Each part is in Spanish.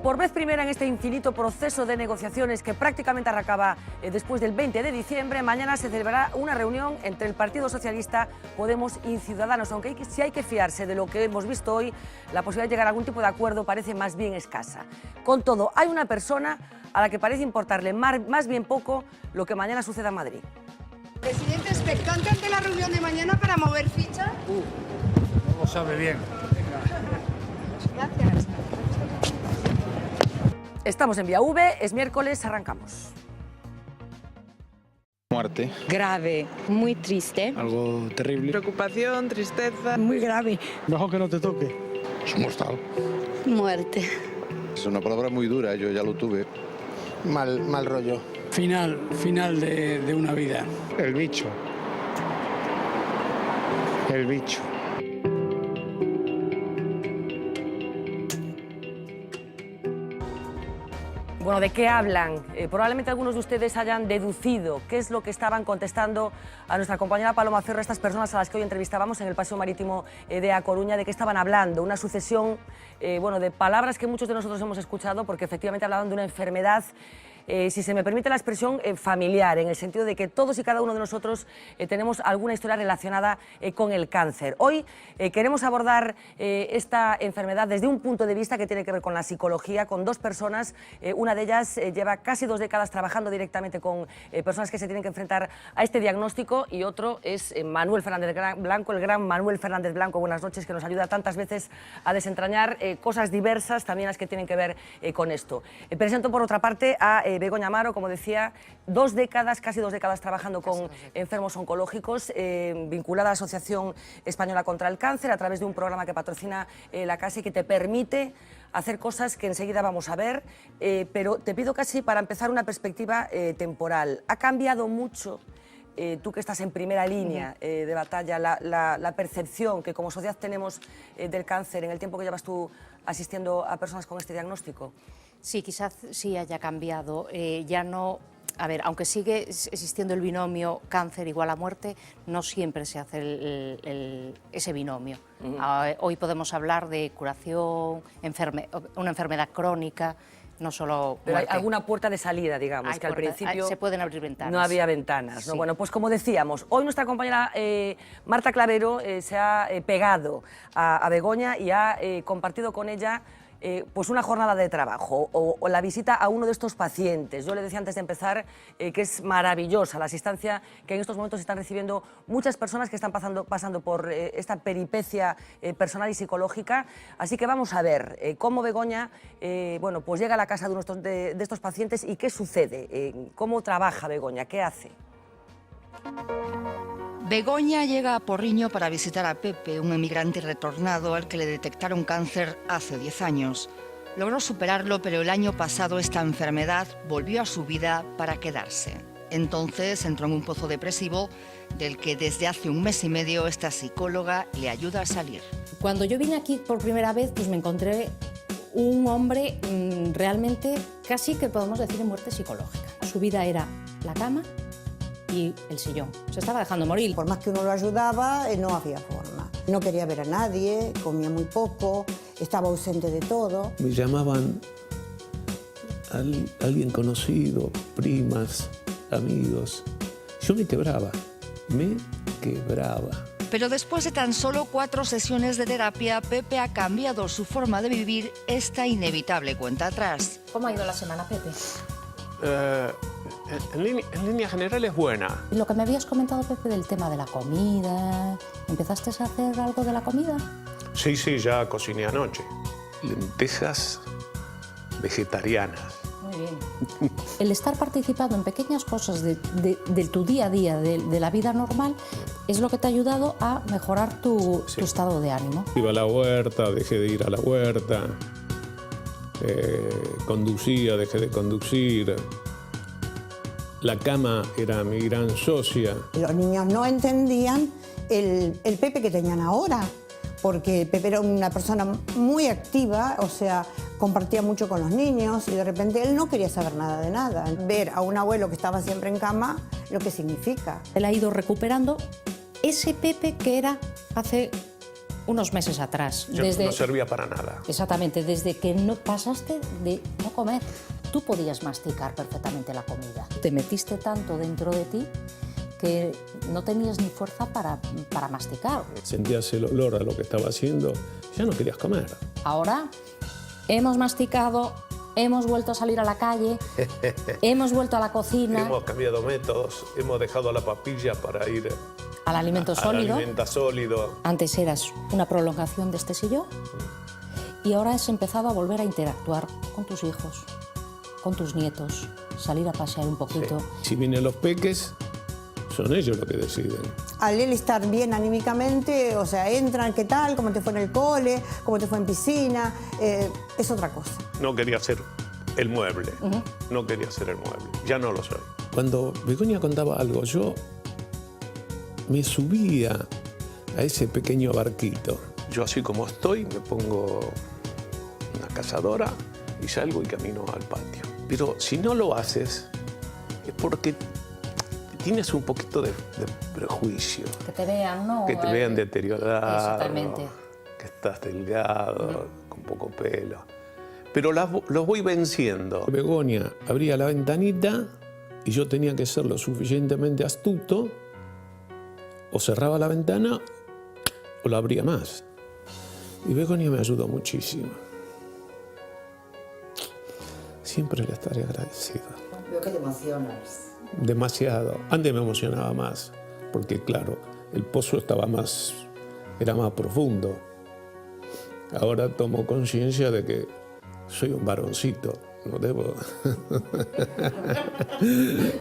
Por vez primera en este infinito proceso de negociaciones que prácticamente arrancaba después del 20 de diciembre, mañana se celebrará una reunión entre el Partido Socialista, Podemos y Ciudadanos. Aunque si hay que fiarse de lo que hemos visto hoy, la posibilidad de llegar a algún tipo de acuerdo parece más bien escasa. Con todo, hay una persona a la que parece importarle más bien poco lo que mañana suceda en Madrid. Presidente, expectante ante la reunión de mañana para mover ficha. No lo sabe bien. Gracias. Estamos en Vía V, es miércoles, arrancamos. Muerte. Grave, muy triste. Algo terrible. Preocupación, tristeza. Muy grave. Mejor que no te toque. Es mortal. Muerte. Es una palabra muy dura, yo ya lo tuve. Mal rollo. Final de una vida. El bicho. El bicho. Bueno, ¿de qué hablan? Probablemente algunos de ustedes hayan deducido qué es lo que estaban contestando a nuestra compañera Paloma Ferro, estas personas a las que hoy entrevistábamos en el Paseo Marítimo de A Coruña, de qué estaban hablando, una sucesión de palabras que muchos de nosotros hemos escuchado, porque efectivamente hablaban de una enfermedad, si se me permite la expresión, familiar, en el sentido de que todos y cada uno de nosotros tenemos alguna historia relacionada con el cáncer. Hoy queremos abordar esta enfermedad desde un punto de vista que tiene que ver con la psicología, con dos personas. Una de ellas lleva casi 2 décadas trabajando directamente con personas que se tienen que enfrentar a este diagnóstico, y otro es Manuel Fernández Blanco, el gran Manuel Fernández Blanco. Buenas noches, que nos ayuda tantas veces a desentrañar cosas diversas, también las que tienen que ver con esto. Presento por otra parte a Begoña Amaro, como decía, 2 décadas, casi 2 décadas trabajando con enfermos oncológicos, vinculada a la Asociación Española contra el Cáncer, a través de un programa que patrocina la Casa y que te permite hacer cosas que enseguida vamos a ver, pero te pido casi para empezar una perspectiva temporal. ¿Ha cambiado mucho, tú que estás en primera línea de batalla, la percepción que como sociedad tenemos del cáncer en el tiempo que llevas tú asistiendo a personas con este diagnóstico? Sí, quizás sí haya cambiado. Ya no... A ver, aunque sigue existiendo el binomio cáncer igual a muerte, no siempre se hace ese binomio. Hoy podemos hablar de curación, una enfermedad crónica, no solo Pero muerte. hay alguna puerta de salida, digamos, que al principio se pueden abrir ventanas. no había ventanas, ¿no? Sí. Bueno, pues como decíamos, hoy nuestra compañera Marta Clavero se ha pegado a Begoña y ha compartido con ella pues una jornada de trabajo o la visita a uno de estos pacientes. Yo le decía antes de empezar que es maravillosa la asistencia que en estos momentos están recibiendo muchas personas que están pasando por esta peripecia personal y psicológica. Así que vamos a ver cómo Begoña pues llega a la casa de uno de estos pacientes y qué sucede, cómo trabaja Begoña, qué hace. Begoña llega a Porriño para visitar a Pepe, un emigrante retornado al que le detectaron cáncer hace 10 años. Logró superarlo, pero el año pasado esta enfermedad volvió a su vida para quedarse. Entonces entró en un pozo depresivo del que desde hace 1 mes y medio esta psicóloga le ayuda a salir. Cuando yo vine aquí por primera vez, pues me encontré un hombre realmente casi que podemos decir en muerte psicológica. Su vida era la cama y el sillón. Se estaba dejando morir. Por más que uno lo ayudaba, no había forma. No quería ver a nadie, comía muy poco, estaba ausente de todo. Me llamaban alguien conocido, primas, amigos. Yo me quebraba. Pero después de tan solo 4 sesiones de terapia, Pepe ha cambiado su forma de vivir esta inevitable cuenta atrás. ¿Cómo ha ido la semana, Pepe? En línea general es buena. Lo que me habías comentado, Pepe, del tema de la comida, ¿empezaste a hacer algo de la comida? Sí, ya cociné anoche. Lentejas vegetarianas. Muy bien. El estar participando en pequeñas cosas de tu día a día, de la vida normal, es lo que te ha ayudado a mejorar tu estado de ánimo. Iba a la huerta, dejé de ir a la huerta. Conducía, dejé de conducir. La cama era mi gran socia. Los niños no entendían el Pepe que tenían ahora, porque Pepe era una persona muy activa, o sea, compartía mucho con los niños y de repente él no quería saber nada de nada. Ver a un abuelo que estaba siempre en cama, lo que significa. Él ha ido recuperando ese Pepe que era hace unos meses atrás. No servía para nada. Exactamente, desde que no pasaste de no comer. Tú podías masticar perfectamente la comida. Te metiste tanto dentro de ti que no tenías ni fuerza para masticar. Sentías el olor a lo que estaba haciendo, ya no querías comer. Ahora hemos masticado, hemos vuelto a salir a la calle, hemos vuelto a la cocina. Hemos cambiado métodos, hemos dejado la papilla para ir al alimento sólido. Al alimento sólido. Antes eras una prolongación de este sillón y ahora has empezado a volver a interactuar con tus hijos, con tus nietos, salir a pasear un poquito. Sí. Si vienen los peques, son ellos los que deciden. Al él estar bien anímicamente, o sea, entran, ¿qué tal? ¿Cómo te fue en el cole? ¿Cómo te fue en piscina? Es otra cosa. No quería ser el mueble, no quería ser el mueble, ya no lo soy. Cuando Begoña contaba algo, yo me subía a ese pequeño barquito. Yo así como estoy, me pongo una cazadora y salgo y camino al patio. Pero si no lo haces, es porque tienes un poquito de prejuicio. Que te vean, ¿no? Que te vean deteriorado. Exactamente. Que estás delgado, con poco pelo. Pero los voy venciendo. Begoña abría la ventanita y yo tenía que ser lo suficientemente astuto, o cerraba la ventana o la abría más. Y Begoña me ayudó muchísimo. Siempre le estaré agradecido. Veo que te emocionas. Demasiado. Antes me emocionaba más, porque claro, el pozo era más profundo. Ahora tomo conciencia de que soy un varoncito, no debo.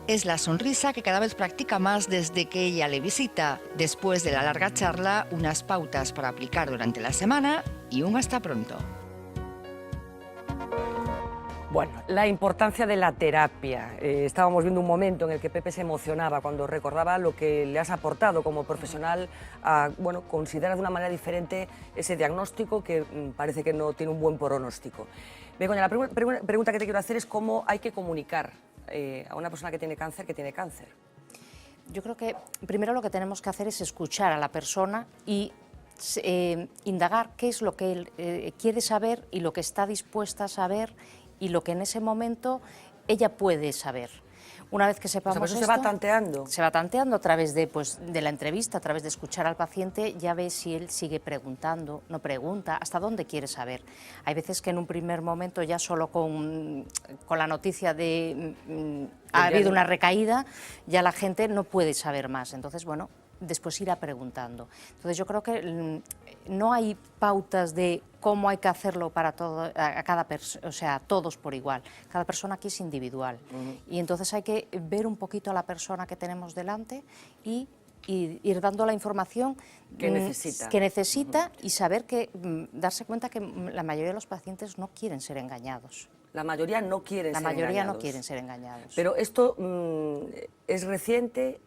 Es la sonrisa que cada vez practica más desde que ella le visita. Después de la larga charla, unas pautas para aplicar durante la semana y un hasta pronto. Bueno, la importancia de la terapia. Estábamos viendo un momento en el que Pepe se emocionaba cuando recordaba lo que le has aportado como profesional a considerar de una manera diferente ese diagnóstico que parece que no tiene un buen pronóstico. Begoña, la pregunta que te quiero hacer es cómo hay que comunicar a una persona que tiene cáncer. Yo creo que primero lo que tenemos que hacer es escuchar a la persona y indagar qué es lo que él quiere saber y lo que está dispuesta a saber y lo que en ese momento ella puede saber. Una vez que sepamos eso esto, se va tanteando. Se va tanteando a través de la entrevista, a través de escuchar al paciente, ya ves si él sigue preguntando, no pregunta, hasta dónde quiere saber. Hay veces que en un primer momento ya solo con la noticia de ha habido una recaída, ya la gente no puede saber más. Entonces, bueno, después irá preguntando. Entonces yo creo que no hay pautas de cómo hay que hacerlo para a cada persona, o sea, todos por igual. Cada persona aquí es individual. Y entonces hay que ver un poquito a la persona que tenemos delante y ir dando la información que necesita y saber darse cuenta que la mayoría de los pacientes no quieren ser engañados. La mayoría no quieren ser engañados. La mayoría no quieren ser engañados. Pero esto es reciente.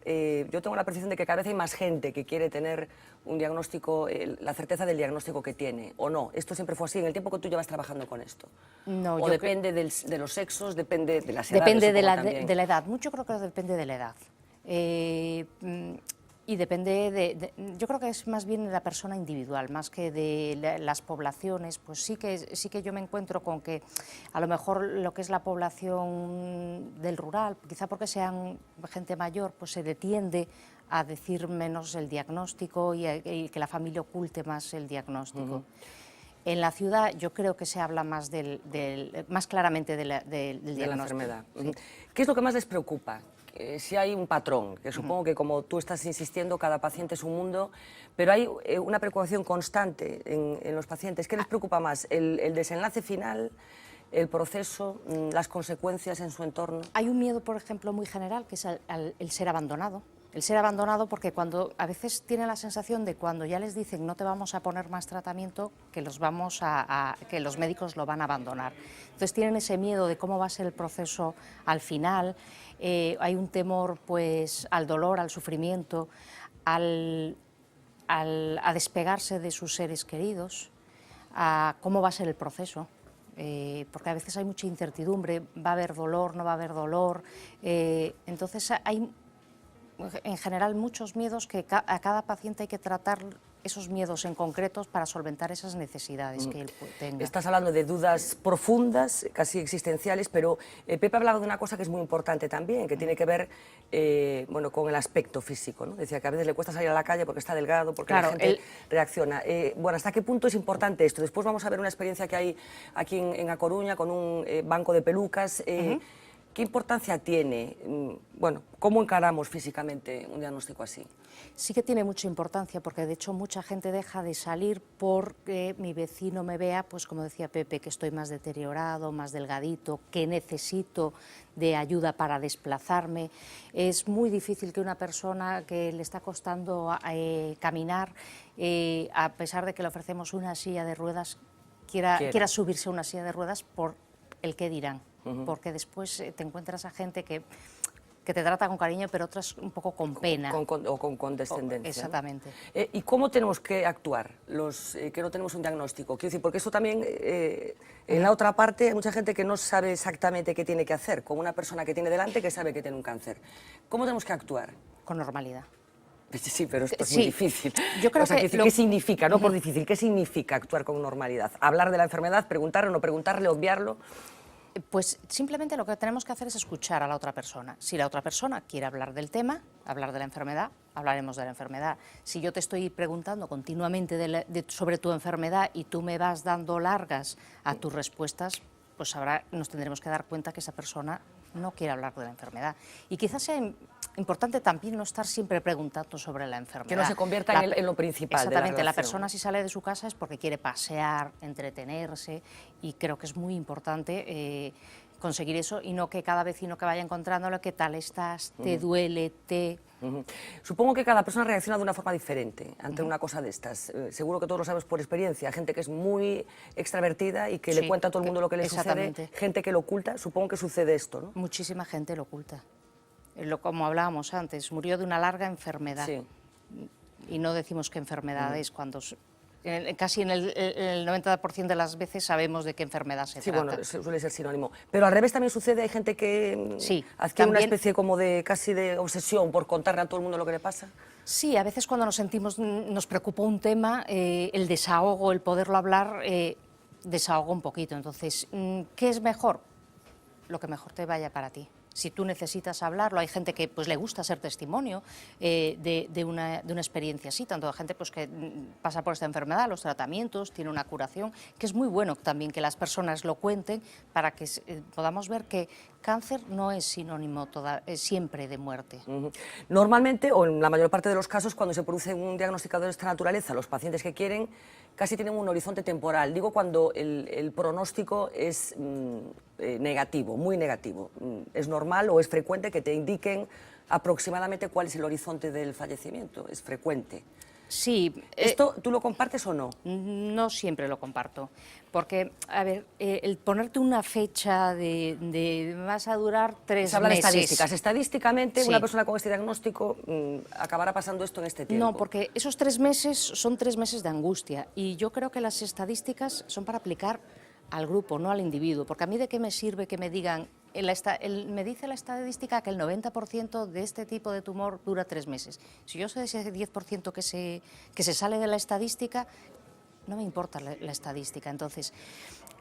Yo tengo la percepción de que cada vez hay más gente que quiere tener un diagnóstico, la certeza del diagnóstico que tiene, ¿o no? ¿Esto siempre fue así en el tiempo que tú llevas trabajando con esto? No, ¿O depende de los sexos, depende de las edades? Depende de la edad. Mucho creo que depende de la edad. Y depende yo creo que es más bien de la persona individual, más que de las poblaciones. Pues sí que yo me encuentro con que a lo mejor lo que es la población del rural, quizá porque sean gente mayor, pues se tiende a decir menos el diagnóstico y que la familia oculte más el diagnóstico. En la ciudad yo creo que se habla más más claramente del diagnóstico. De la enfermedad. Sí. ¿Qué es lo que más les preocupa? Si hay un patrón, que supongo que como tú estás insistiendo, cada paciente es un mundo, pero hay una preocupación constante en los pacientes. ¿Qué les preocupa más? ¿El desenlace final, el proceso, las consecuencias en su entorno? Hay un miedo, por ejemplo, muy general, que es el ser abandonado. El ser abandonado, porque cuando a veces tienen la sensación de cuando ya les dicen no te vamos a poner más tratamiento, que los médicos lo van a abandonar. Entonces tienen ese miedo de cómo va a ser el proceso al final. Hay un temor pues al dolor, al sufrimiento, a despegarse de sus seres queridos, a cómo va a ser el proceso. Porque a veces hay mucha incertidumbre, va a haber dolor, no va a haber dolor. Entonces hay en general muchos miedos que a cada paciente hay que tratar esos miedos en concretos para solventar esas necesidades que él tenga. Estás hablando de dudas profundas, casi existenciales, pero Pepe hablaba de una cosa que es muy importante también, que tiene que ver bueno, con el aspecto físico, ¿no? Decía que a veces le cuesta salir a la calle porque está delgado, porque la gente reacciona. Bueno, ¿hasta qué punto es importante esto? Después vamos a ver una experiencia que hay aquí en A Coruña con un banco de pelucas. ¿Qué importancia tiene? Bueno, ¿cómo encaramos físicamente un diagnóstico así? Sí que tiene mucha importancia, porque de hecho mucha gente deja de salir porque mi vecino me vea, pues como decía Pepe, que estoy más deteriorado, más delgadito, que necesito de ayuda para desplazarme. Es muy difícil que una persona que le está costando caminar, a pesar de que le ofrecemos una silla de ruedas, quiera subirse a una silla de ruedas por el qué dirán. Porque después te encuentras a gente que te trata con cariño, pero otras un poco con pena. O con condescendencia. Exactamente. ¿No? ¿Y cómo tenemos que actuar los que no tenemos un diagnóstico? Quiero decir, porque eso también, en la otra parte, hay mucha gente que no sabe exactamente qué tiene que hacer, como una persona que tiene delante que sabe que tiene un cáncer. ¿Cómo tenemos que actuar? Con normalidad. Sí, pero esto es muy difícil. Yo creo que ¿qué significa? No por difícil, ¿qué significa actuar con normalidad? ¿Hablar de la enfermedad, preguntarle, no preguntarle, obviarlo? Pues simplemente lo que tenemos que hacer es escuchar a la otra persona. Si la otra persona quiere hablar del tema, hablar de la enfermedad, hablaremos de la enfermedad. Si yo te estoy preguntando continuamente sobre tu enfermedad y tú me vas dando largas a tus respuestas, pues nos tendremos que dar cuenta que esa persona no quiere hablar de la enfermedad. Y quizás sea importante también no estar siempre preguntando sobre la enfermedad. Que no se convierta en lo principal. Exactamente, la persona si sale de su casa es porque quiere pasear, entretenerse, y creo que es muy importante conseguir eso, y no que cada vecino que vaya encontrándolo, ¿qué tal estás? ¿Te duele? Supongo que cada persona reacciona de una forma diferente ante una cosa de estas. Seguro que todos lo sabes por experiencia. Gente que es muy extravertida y que le cuenta a todo el mundo lo que le sucede. Gente que lo oculta. Supongo que sucede esto, ¿no? Muchísima gente lo oculta. Como hablábamos antes, murió de una larga enfermedad. Sí. Y no decimos qué enfermedad es cuando... Casi en el 90% de las veces sabemos de qué enfermedad se trata. Sí, bueno, suele ser sinónimo. Pero al revés también sucede, hay gente que adquiere una especie como de casi de obsesión por contarle a todo el mundo lo que le pasa. Sí, a veces cuando nos sentimos, nos preocupa un tema, el desahogo, el poderlo hablar, desahoga un poquito. Entonces, ¿qué es mejor? Lo que mejor te vaya para ti. Si tú necesitas hablarlo, hay gente que pues, le gusta ser testimonio de una experiencia así, tanto gente pues, que pasa por esta enfermedad, los tratamientos, tiene una curación, que es muy bueno también que las personas lo cuenten para que podamos ver que cáncer no es sinónimo siempre de muerte. Normalmente, o en la mayor parte de los casos, cuando se produce un diagnóstico de esta naturaleza, los pacientes que quieren casi tienen un horizonte temporal. Digo cuando el pronóstico es negativo, muy negativo. ¿Es normal o es frecuente que te indiquen aproximadamente cuál es el horizonte del fallecimiento? ¿Es frecuente? Sí. ¿Esto tú lo compartes o no? No siempre lo comparto, porque, a ver, el ponerte una fecha de vas a durar 3 meses... Se habla de estadísticas. Estadísticamente, una persona con este diagnóstico acabará pasando esto en este tiempo. No, porque esos 3 meses son 3 meses de angustia, y yo creo que las estadísticas son para aplicar al grupo, no al individuo, porque a mí de qué me sirve que me digan... me dice la estadística que el 90% de este tipo de tumor dura 3 meses. Si yo soy de ese 10% que se sale de la estadística, no me importa la estadística. Entonces,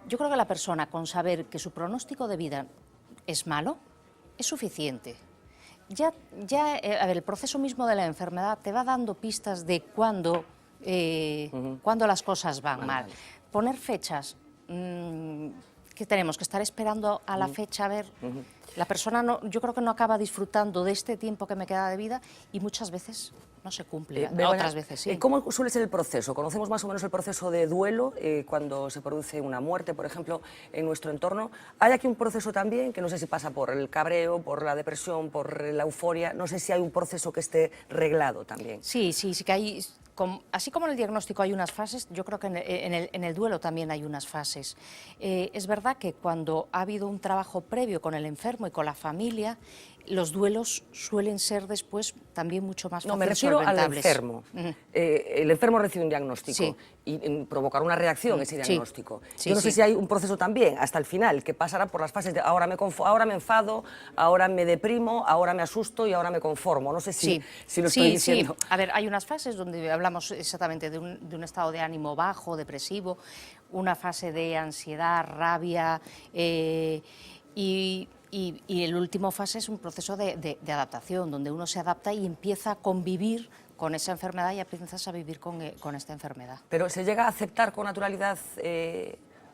yo creo que la persona con saber que su pronóstico de vida es malo, es suficiente. A ver, el proceso mismo de la enfermedad te va dando pistas de cuándo las cosas van mal. Poner fechas... que tenemos que estar esperando a la fecha a ver, La persona, yo creo que no acaba disfrutando de este tiempo que me queda de vida y muchas veces no se cumple, otras veces sí. ¿Cómo suele ser el proceso? ¿Conocemos más o menos el proceso de duelo cuando se produce una muerte, por ejemplo, en nuestro entorno? Hay aquí un proceso también que no sé si pasa por el cabreo, por la depresión, por la euforia, no sé si hay un proceso que esté reglado también. Sí que hay, así como en el diagnóstico hay unas fases, yo creo que en el duelo también hay unas fases. Es verdad que cuando ha habido un trabajo previo con el enfermo y con la familia, los duelos suelen ser después también mucho más fáciles. No, me refiero al enfermo. El enfermo recibe un diagnóstico y provocar una reacción ese diagnóstico. Yo no sé si hay un proceso también hasta el final que pasará por las fases de ahora me enfado, ahora me deprimo, ahora me asusto y ahora me conformo. No sé si lo estoy diciendo. A ver, hay unas fases donde hablamos exactamente de un estado de ánimo bajo, depresivo, una fase de ansiedad, rabia y el último fase es un proceso de adaptación, donde uno se adapta y empieza a convivir con esa enfermedad y empiezas a vivir con esta enfermedad. Pero ¿se llega a aceptar con naturalidad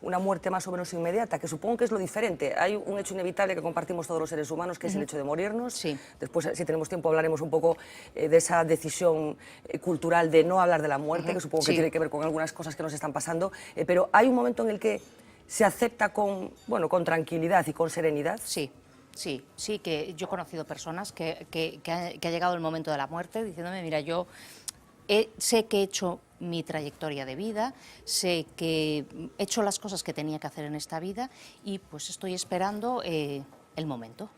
una muerte más o menos inmediata? Que supongo que es lo diferente. Hay un hecho inevitable que compartimos todos los seres humanos, que es el hecho de morirnos. Después, si tenemos tiempo, hablaremos un poco de esa decisión cultural de no hablar de la muerte, que supongo que tiene que ver con algunas cosas que nos están pasando. Pero hay un momento en el que se acepta con tranquilidad y con serenidad. Sí, que yo he conocido personas que ha llegado el momento de la muerte diciéndome, mira, yo sé que he hecho mi trayectoria de vida, sé que he hecho las cosas que tenía que hacer en esta vida y pues estoy esperando el momento.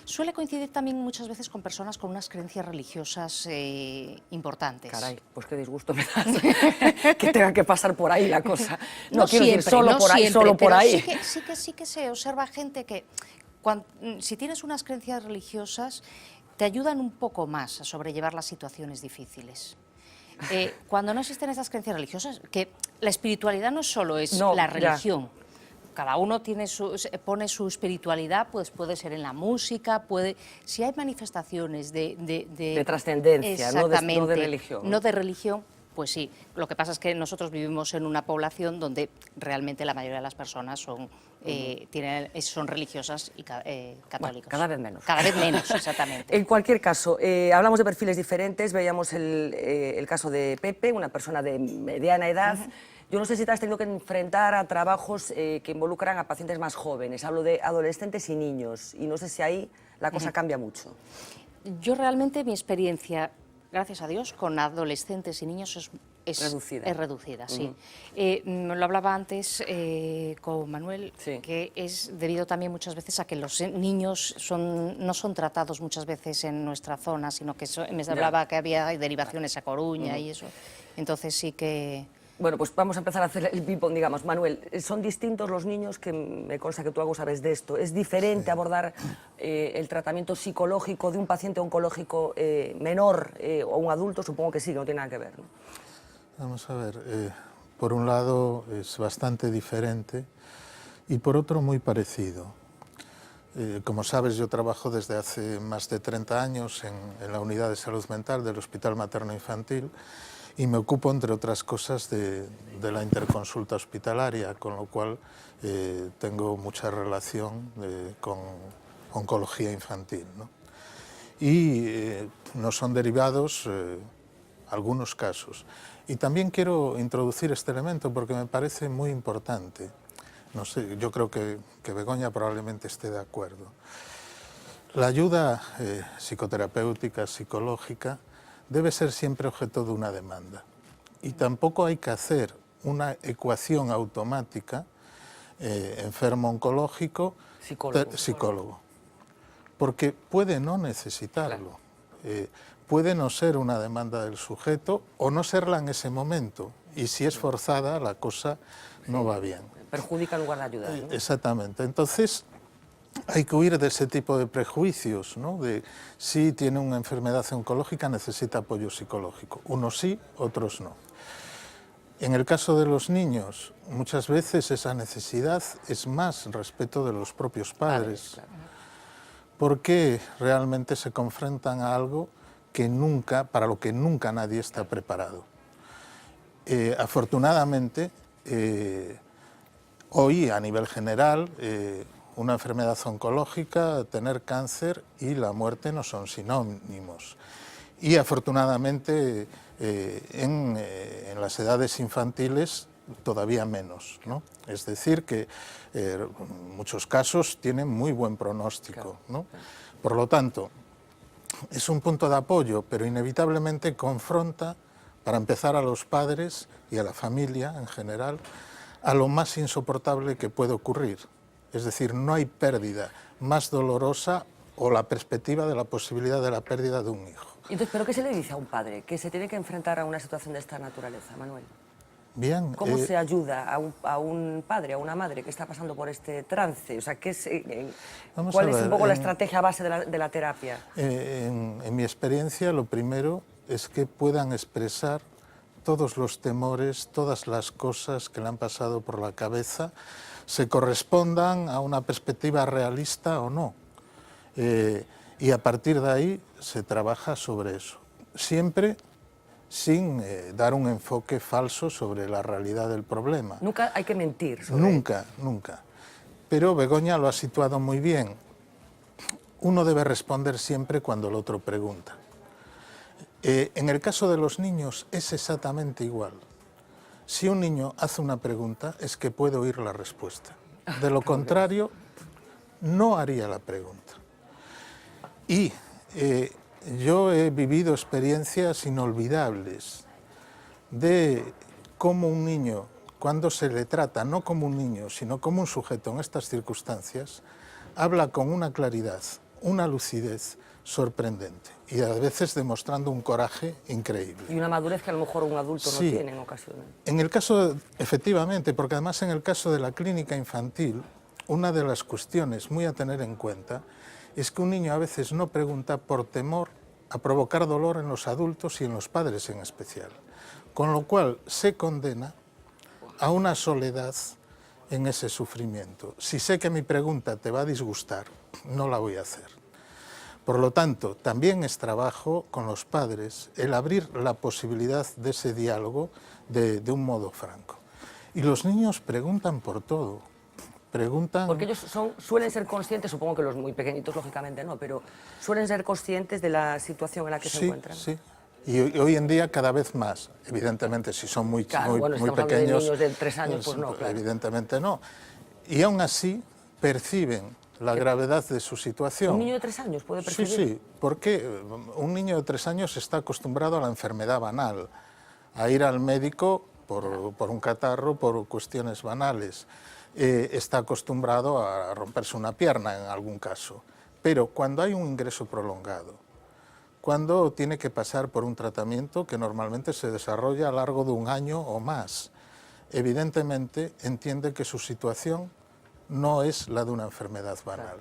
Suele coincidir también muchas veces con personas con unas creencias religiosas importantes. Caray, pues qué disgusto me das que tenga que pasar por ahí la cosa. No quiero siempre, decir solo por ahí, solo por ahí. Sí que se observa gente que si tienes unas creencias religiosas te ayudan un poco más a sobrellevar las situaciones difíciles. Cuando no existen esas creencias religiosas, que la espiritualidad no solo es la religión. Cada uno pone su espiritualidad, pues puede ser en la música, si hay manifestaciones de trascendencia, no de religión. No de religión, pues sí. Lo que pasa es que nosotros vivimos en una población donde realmente la mayoría de las personas son religiosas y católicos. Bueno, cada vez menos. Cada vez menos, exactamente. En cualquier caso, hablamos de perfiles diferentes, veíamos el caso de Pepe, una persona de mediana edad. Yo no sé si te has tenido que enfrentar a trabajos que involucran a pacientes más jóvenes, hablo de adolescentes y niños, y no sé si ahí la cosa cambia mucho. Yo realmente mi experiencia, gracias a Dios, con adolescentes y niños es reducida, sí. Lo hablaba antes con Manuel, que es debido también muchas veces a que los niños no son tratados muchas veces en nuestra zona, sino que me hablaba que había derivaciones a Coruña y eso. Entonces sí que... Bueno, pues vamos a empezar a hacer el ping-pong, digamos. Manuel, ¿son distintos los niños? Que me consta que tú algo sabes de esto. ¿Es diferente abordar el tratamiento psicológico de un paciente oncológico menor o un adulto? Supongo que sí, que no tiene nada que ver, ¿no? Vamos a ver, por un lado es bastante diferente y por otro muy parecido. Como sabes, yo trabajo desde hace más de 30 años en la unidad de salud mental del Hospital Materno Infantil y me ocupo, entre otras cosas, de la interconsulta hospitalaria, con lo cual tengo mucha relación con oncología infantil, ¿no? Y no son derivados algunos casos. Y también quiero introducir este elemento porque me parece muy importante. No sé, yo creo que Begoña probablemente esté de acuerdo. La ayuda psicoterapéutica, psicológica, debe ser siempre objeto de una demanda. Y tampoco hay que hacer una ecuación automática, enfermo oncológico, psicólogo. Porque puede no necesitarlo. Puede no ser una demanda del sujeto o no serla en ese momento. Y si es forzada, la cosa no va bien. Perjudica en lugar de ayudar, ¿no? Exactamente. Entonces, hay que huir de ese tipo de prejuicios, ¿no? De si tiene una enfermedad oncológica necesita apoyo psicológico. Unos sí, otros no. En el caso de los niños, muchas veces esa necesidad es más respeto de los propios padres, porque realmente se confrontan a algo para lo que nunca nadie está preparado. Afortunadamente, hoy a nivel general, una enfermedad oncológica, tener cáncer y la muerte no son sinónimos. Y afortunadamente en las edades infantiles todavía menos, ¿no? Es decir, que en muchos casos tienen muy buen pronóstico, ¿no? Por lo tanto, es un punto de apoyo, pero inevitablemente confronta, para empezar, a los padres y a la familia en general, a lo más insoportable que puede ocurrir. Es decir, no hay pérdida más dolorosa o la perspectiva de la posibilidad de la pérdida de un hijo. Entonces, ¿pero qué se le dice a un padre que se tiene que enfrentar a una situación de esta naturaleza, Manuel? Bien, ¿Cómo se ayuda a un padre, a una madre que está pasando por este trance? O sea, ¿cuál es un poco la estrategia base de la terapia? En mi experiencia, lo primero es que puedan expresar todos los temores, todas las cosas que le han pasado por la cabeza, se correspondan a una perspectiva realista o no. Y a partir de ahí se trabaja sobre eso. Siempre sin dar un enfoque falso sobre la realidad del problema. Nunca hay que mentir sobre Nunca, nunca. Pero Begoña lo ha situado muy bien. Uno debe responder siempre cuando el otro pregunta. En el caso de los niños es exactamente igual. Si un niño hace una pregunta es que puede oír la respuesta. De lo contrario, no haría la pregunta. Y yo he vivido experiencias inolvidables de cómo un niño, cuando se le trata no como un niño, sino como un sujeto en estas circunstancias, habla con una claridad, una lucidez sorprendente y a veces demostrando un coraje increíble. Y una madurez que a lo mejor un adulto no tiene en ocasiones. En el caso, efectivamente, porque además en el caso de la clínica infantil, una de las cuestiones muy a tener en cuenta es que un niño a veces no pregunta por temor a provocar dolor en los adultos y en los padres en especial, con lo cual se condena a una soledad en ese sufrimiento. Si sé que mi pregunta te va a disgustar, no la voy a hacer. Por lo tanto, también es trabajo con los padres el abrir la posibilidad de ese diálogo de un modo franco. Y los niños preguntan por todo. Preguntan... Porque ellos suelen ser conscientes, supongo que los muy pequeñitos lógicamente no, pero suelen ser conscientes de la situación en la que se encuentran. Sí, y hoy en día cada vez más. Evidentemente, si son muy pequeños... De niños de 3 años, pues no, claro. Evidentemente no. Y aún así perciben la gravedad de su situación. ¿Un niño de 3 años puede percibir? Sí, porque un niño de 3 años está acostumbrado a la enfermedad banal, a ir al médico por un catarro, por cuestiones banales. Está acostumbrado a romperse una pierna en algún caso. Pero cuando hay un ingreso prolongado, cuando tiene que pasar por un tratamiento que normalmente se desarrolla a lo largo de 1 año o más, evidentemente entiende que su situación no es la de una enfermedad banal.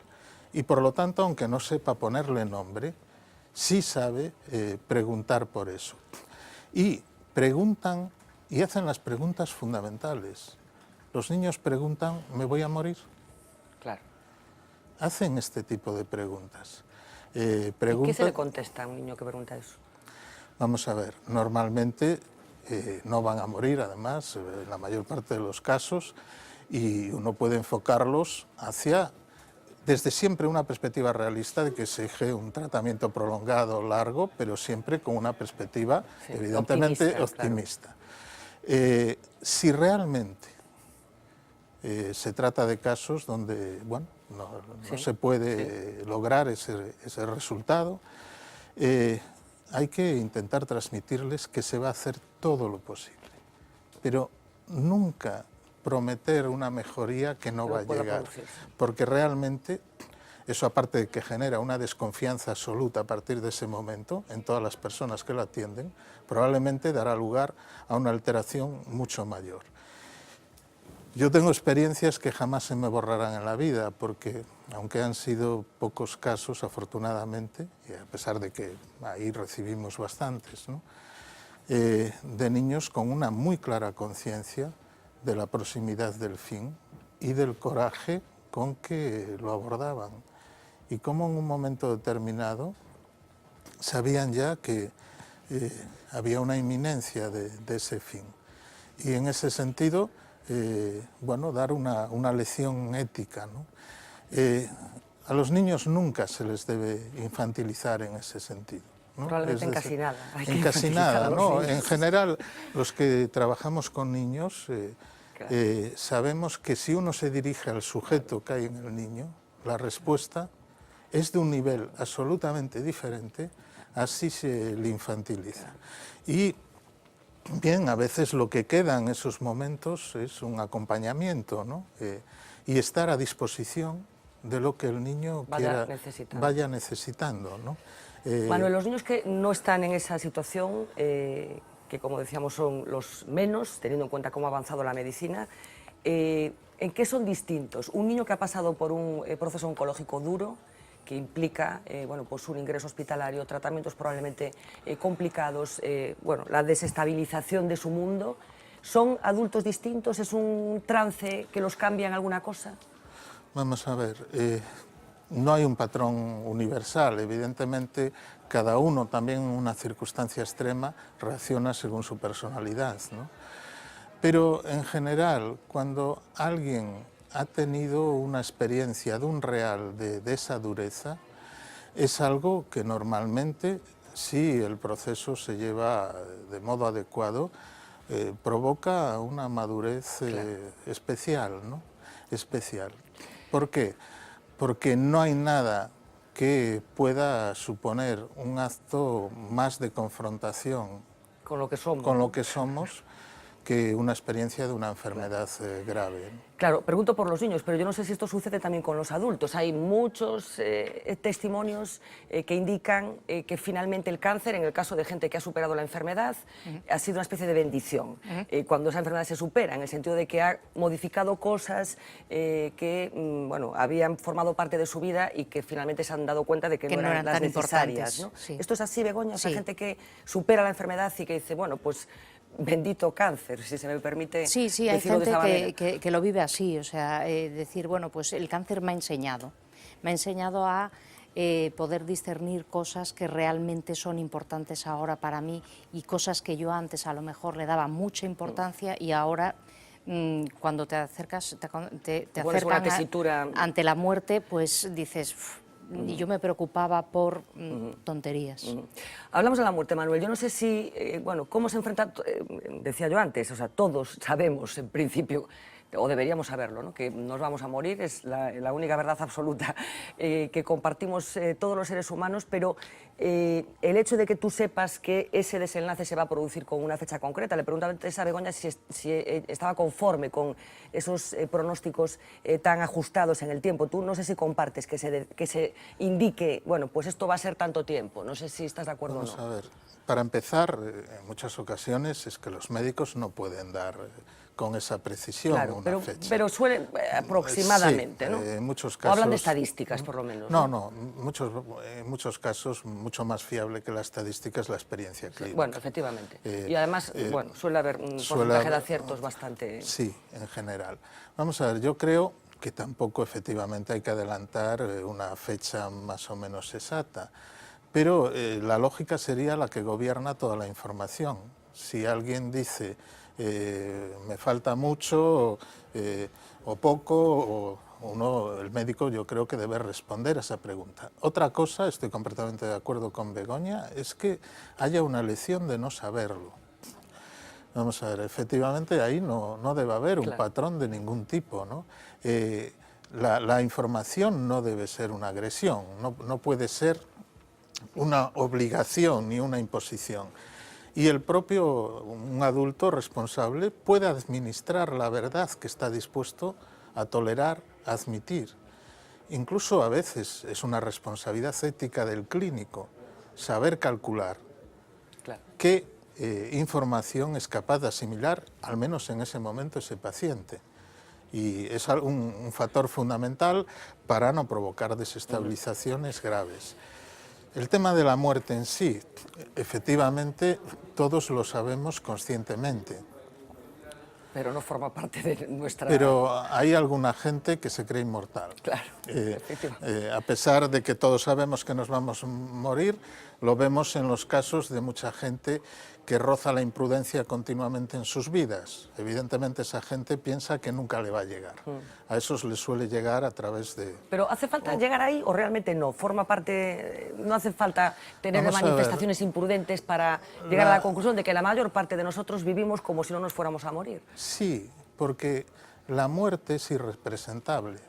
Y por lo tanto, aunque no sepa ponerle nombre, sí sabe preguntar por eso. Y preguntan y hacen las preguntas fundamentales. Los niños preguntan, ¿me voy a morir? Claro. Hacen este tipo de preguntas. ¿Y qué se le contesta a un niño que pregunta eso? Vamos a ver, normalmente no van a morir, además, en la mayor parte de los casos, y uno puede enfocarlos hacia, desde siempre, una perspectiva realista de que se exige un tratamiento prolongado, largo, pero siempre con una perspectiva, evidentemente, optimista. Claro. Si realmente se trata de casos donde, bueno, no se puede lograr ese resultado, hay que intentar transmitirles que se va a hacer todo lo posible, pero nunca prometer una mejoría que no va a llegar, porque realmente eso, aparte de que genera una desconfianza absoluta a partir de ese momento en todas las personas que lo atienden, probablemente dará lugar a una alteración mucho mayor. Yo tengo experiencias que jamás se me borrarán en la vida, porque aunque han sido pocos casos, afortunadamente, y a pesar de que ahí recibimos bastantes, ¿no?, de niños con una muy clara conciencia de la proximidad del fin y del coraje con que lo abordaban. Y cómo en un momento determinado sabían ya que había una inminencia de ese fin. Y en ese sentido, bueno, dar una lección ética, ¿no? A los niños nunca se les debe infantilizar en ese sentido, ¿no? Probablemente en casi nada. Hay que En casi infantilizar a nada, los ¿no? niños. En general, los que trabajamos con niños Claro. sabemos que si uno se dirige al sujeto que hay en el niño, la respuesta es de un nivel absolutamente diferente, así se le infantiliza. Y bien, a veces lo que queda en esos momentos es un acompañamiento, ¿no? Y estar a disposición de lo que el niño vaya necesitando, ¿no? Manuel, los niños que no están en esa situación, que como decíamos son los menos, teniendo en cuenta cómo ha avanzado la medicina, ¿en qué son distintos? Un niño que ha pasado por un proceso oncológico duro, que implica bueno, pues un ingreso hospitalario, tratamientos probablemente complicados, bueno, la desestabilización de su mundo, ¿son adultos distintos? ¿Es un trance que los cambia en alguna cosa? Vamos a ver, no hay un patrón universal, evidentemente cada uno también en una circunstancia extrema reacciona según su personalidad, ¿no? Pero en general, cuando alguien ha tenido una experiencia de un real de esa dureza, es algo que normalmente, si el proceso se lleva de modo adecuado, provoca una madurez especial, ¿no? Especial. ¿Por qué? Porque no hay nada que pueda suponer un acto más de confrontación con lo que somos, que una experiencia de una enfermedad grave, ¿no? Claro, pregunto por los niños, pero yo no sé si esto sucede también con los adultos. Hay muchos testimonios que indican que finalmente el cáncer, en el caso de gente que ha superado la enfermedad, ha sido una especie de bendición. Cuando esa enfermedad se supera, en el sentido de que ha modificado cosas que bueno, habían formado parte de su vida y que finalmente se han dado cuenta de que no eran las necesarias, ¿no? Sí. ¿Esto es así, Begoña? Sí. Esa gente que supera la enfermedad y que dice, bueno, pues bendito cáncer, si se me permite Sí, hay decirlo de esa gente manera. que lo vive así, o sea, decir, bueno, pues el cáncer me ha enseñado a poder discernir cosas que realmente son importantes ahora para mí y cosas que yo antes a lo mejor le daba mucha importancia y ahora cuando te acercas, te acercan ante la muerte, pues dices... Y yo me preocupaba por tonterías. Hablamos de la muerte, Manuel. Yo no sé si, bueno, cómo se enfrenta, decía yo antes, o sea, todos sabemos en principio, o deberíamos saberlo, ¿no? Que nos vamos a morir, es la única verdad absoluta que compartimos todos los seres humanos, pero el hecho de que tú sepas que ese desenlace se va a producir con una fecha concreta, le preguntaba antes a Begoña si estaba conforme con esos pronósticos tan ajustados en el tiempo. Tú no sé si compartes que se indique, bueno, pues esto va a ser tanto tiempo, no sé si estás de acuerdo o no. Vamos a ver, para empezar, en muchas ocasiones es que los médicos no pueden dar con esa precisión una fecha. Pero suele aproximadamente, sí, ¿no? En muchos casos, o hablan de estadísticas, por lo menos. No, en muchos casos mucho más fiable que la estadística es la experiencia clínica. Bueno, efectivamente. Y además, bueno, suele haber un porcentaje de aciertos bastante... Sí, en general. Vamos a ver, yo creo que tampoco efectivamente hay que adelantar una fecha más o menos exacta, pero la lógica sería la que gobierna toda la información. Si alguien dice me falta mucho o poco, el médico yo creo que debe responder a esa pregunta. Otra cosa, estoy completamente de acuerdo con Begoña, es que haya una elección de no saberlo. Vamos a ver, efectivamente ahí no debe haber un patrón de ningún tipo, ¿no? La información no debe ser una agresión, no puede ser una obligación ni una imposición. Y el propio, un adulto responsable, puede administrar la verdad que está dispuesto a tolerar, a admitir. Incluso a veces es una responsabilidad ética del clínico saber calcular qué información es capaz de asimilar, al menos en ese momento, ese paciente. Y es un factor fundamental para no provocar desestabilizaciones graves. El tema de la muerte en sí, efectivamente, todos lo sabemos conscientemente. Pero no forma parte de nuestra... Pero hay alguna gente que se cree inmortal. Claro, a pesar de que todos sabemos que nos vamos a morir, lo vemos en los casos de mucha gente que roza la imprudencia continuamente en sus vidas. Evidentemente esa gente piensa que nunca le va a llegar. A esos les suele llegar a través de... ¿Pero hace falta llegar ahí o realmente no? ¿Forma parte, no hace falta tener Vamos a manifestaciones imprudentes para llegar a la conclusión de que la mayor parte de nosotros vivimos como si no nos fuéramos a morir? Sí, porque la muerte es irrepresentable.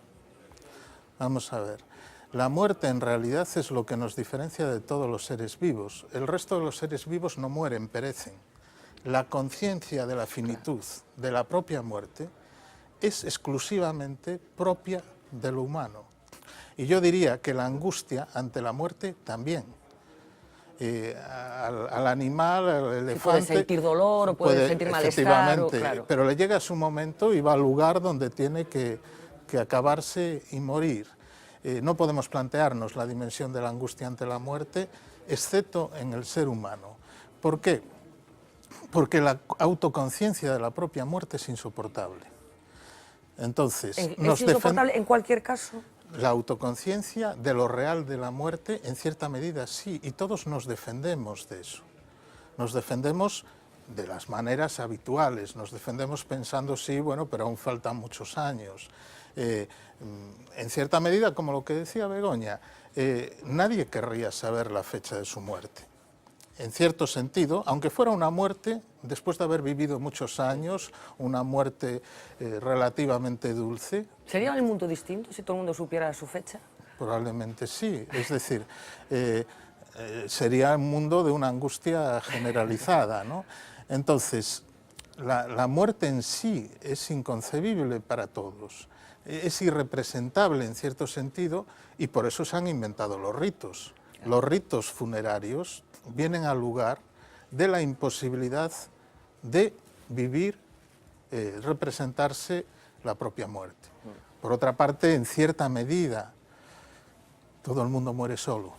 Vamos a ver. La muerte en realidad es lo que nos diferencia de todos los seres vivos. El resto de los seres vivos no mueren, perecen. La conciencia de la finitud, de la propia muerte, es exclusivamente propia de lo humano. Y yo diría que la angustia ante la muerte también. Al animal, al elefante... Puede sentir dolor o puede sentir malestar. Efectivamente, pero le llega su momento y va al lugar donde tiene que acabarse y morir. No podemos plantearnos la dimensión de la angustia ante la muerte, excepto en el ser humano. ¿Por qué? Porque la autoconciencia de la propia muerte es insoportable. Entonces, ¿Es insoportable en cualquier caso? La autoconciencia de lo real de la muerte, en cierta medida sí, y todos nos defendemos de eso. Nos defendemos de las maneras habituales, nos defendemos pensando, sí, bueno, pero aún faltan muchos años. En cierta medida, como lo que decía Begoña, nadie querría saber la fecha de su muerte. En cierto sentido, aunque fuera una muerte, después de haber vivido muchos años, una muerte relativamente dulce... ¿Sería el mundo distinto si todo el mundo supiera su fecha? Probablemente sí, es decir, sería un mundo de una angustia generalizada, ¿no? Entonces, la muerte en sí es inconcebible para todos. Es irrepresentable en cierto sentido y por eso se han inventado los ritos. Los ritos funerarios vienen al lugar de la imposibilidad de vivir, representarse la propia muerte. Por otra parte, en cierta medida, todo el mundo muere solo.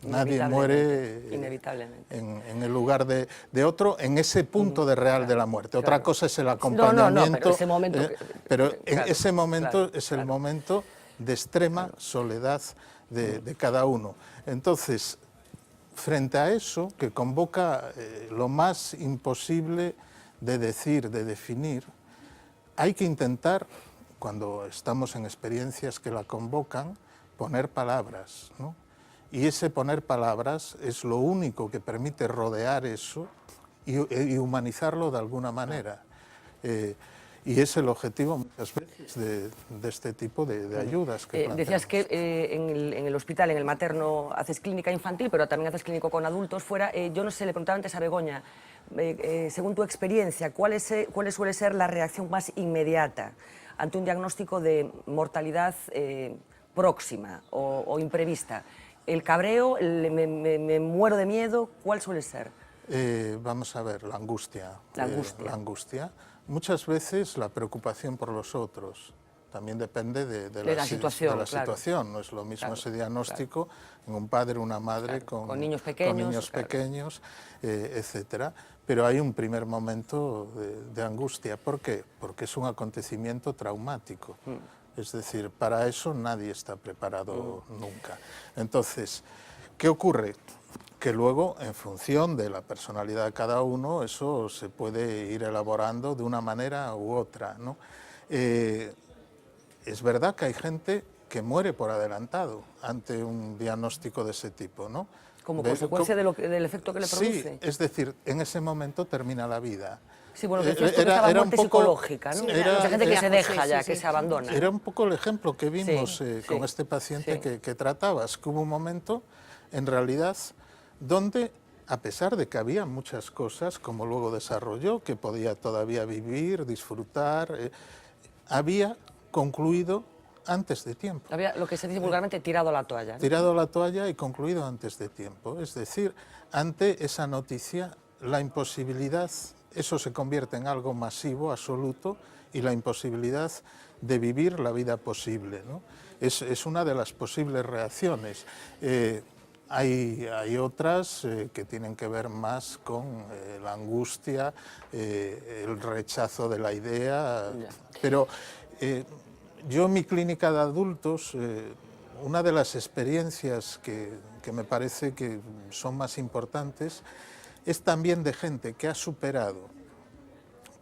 Nadie muere inevitablemente en el lugar de otro, en ese punto de real de la muerte. Otra cosa es el acompañamiento, pero ese momento es el momento de extrema soledad de cada uno. Entonces, frente a eso, que convoca lo más imposible de decir, de definir, hay que intentar, cuando estamos en experiencias que la convocan, poner palabras, ¿no? Y ese poner palabras es lo único que permite rodear eso y humanizarlo de alguna manera. Y es el objetivo muchas veces de este tipo de ayudas que planteamos. Decías que en el hospital, en el materno, haces clínica infantil, pero también haces clínico con adultos fuera. Yo no sé, le preguntaba antes a Begoña, según tu experiencia, ¿cuál suele ser la reacción más inmediata ante un diagnóstico de mortalidad próxima o imprevista? ¿El cabreo, me muero de miedo? ¿Cuál suele ser? Vamos a ver, la angustia. La angustia. La angustia. Muchas veces la preocupación por los otros. También depende de la situación. No es lo mismo ese diagnóstico en un padre o una madre con niños pequeños, etcétera. Pero hay un primer momento de angustia. ¿Por qué? Porque es un acontecimiento traumático. Es decir, para eso nadie está preparado nunca. Entonces, ¿qué ocurre? Que luego, en función de la personalidad de cada uno, eso se puede ir elaborando de una manera u otra, ¿no? Es verdad que hay gente que muere por adelantado ante un diagnóstico de ese tipo, ¿no? Como consecuencia del efecto que le produce. Sí, es decir, en ese momento termina la vida. Sí, bueno, decías tú que estaba muerte psicológica, ¿no? Mucha gente que se deja ya, que se abandona. Era un poco el ejemplo que vimos con este paciente que tratabas, que hubo un momento, en realidad, donde, a pesar de que había muchas cosas, como luego desarrolló, que podía todavía vivir, disfrutar, había concluido antes de tiempo. Había, lo que se dice vulgarmente, tirado la toalla, ¿no? Tirado la toalla y concluido antes de tiempo. Es decir, ante esa noticia, la imposibilidad, eso se convierte en algo masivo, absoluto, y la imposibilidad de vivir la vida posible, ¿no? Es una de las posibles reacciones. Hay otras que tienen que ver más con la angustia, el rechazo de la idea, pero yo en mi clínica de adultos, una de las experiencias que me parece que son más importantes es también de gente que ha superado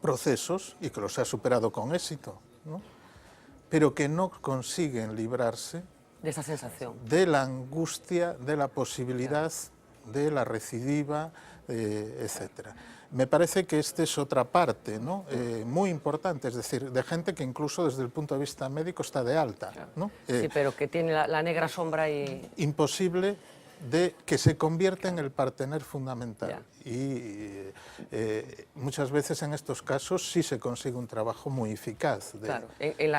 procesos y que los ha superado con éxito, ¿no? Pero que no consiguen librarse de esa sensación, de la angustia, de la posibilidad de la recidiva, etcétera. Me parece que esta es otra parte, ¿no? Muy importante, es decir, de gente que incluso desde el punto de vista médico está de alta, ¿no? Sí, pero que tiene la negra sombra y... Imposible de que se convierta en el partener fundamental. Y muchas veces en estos casos sí se consigue un trabajo muy eficaz. Claro, en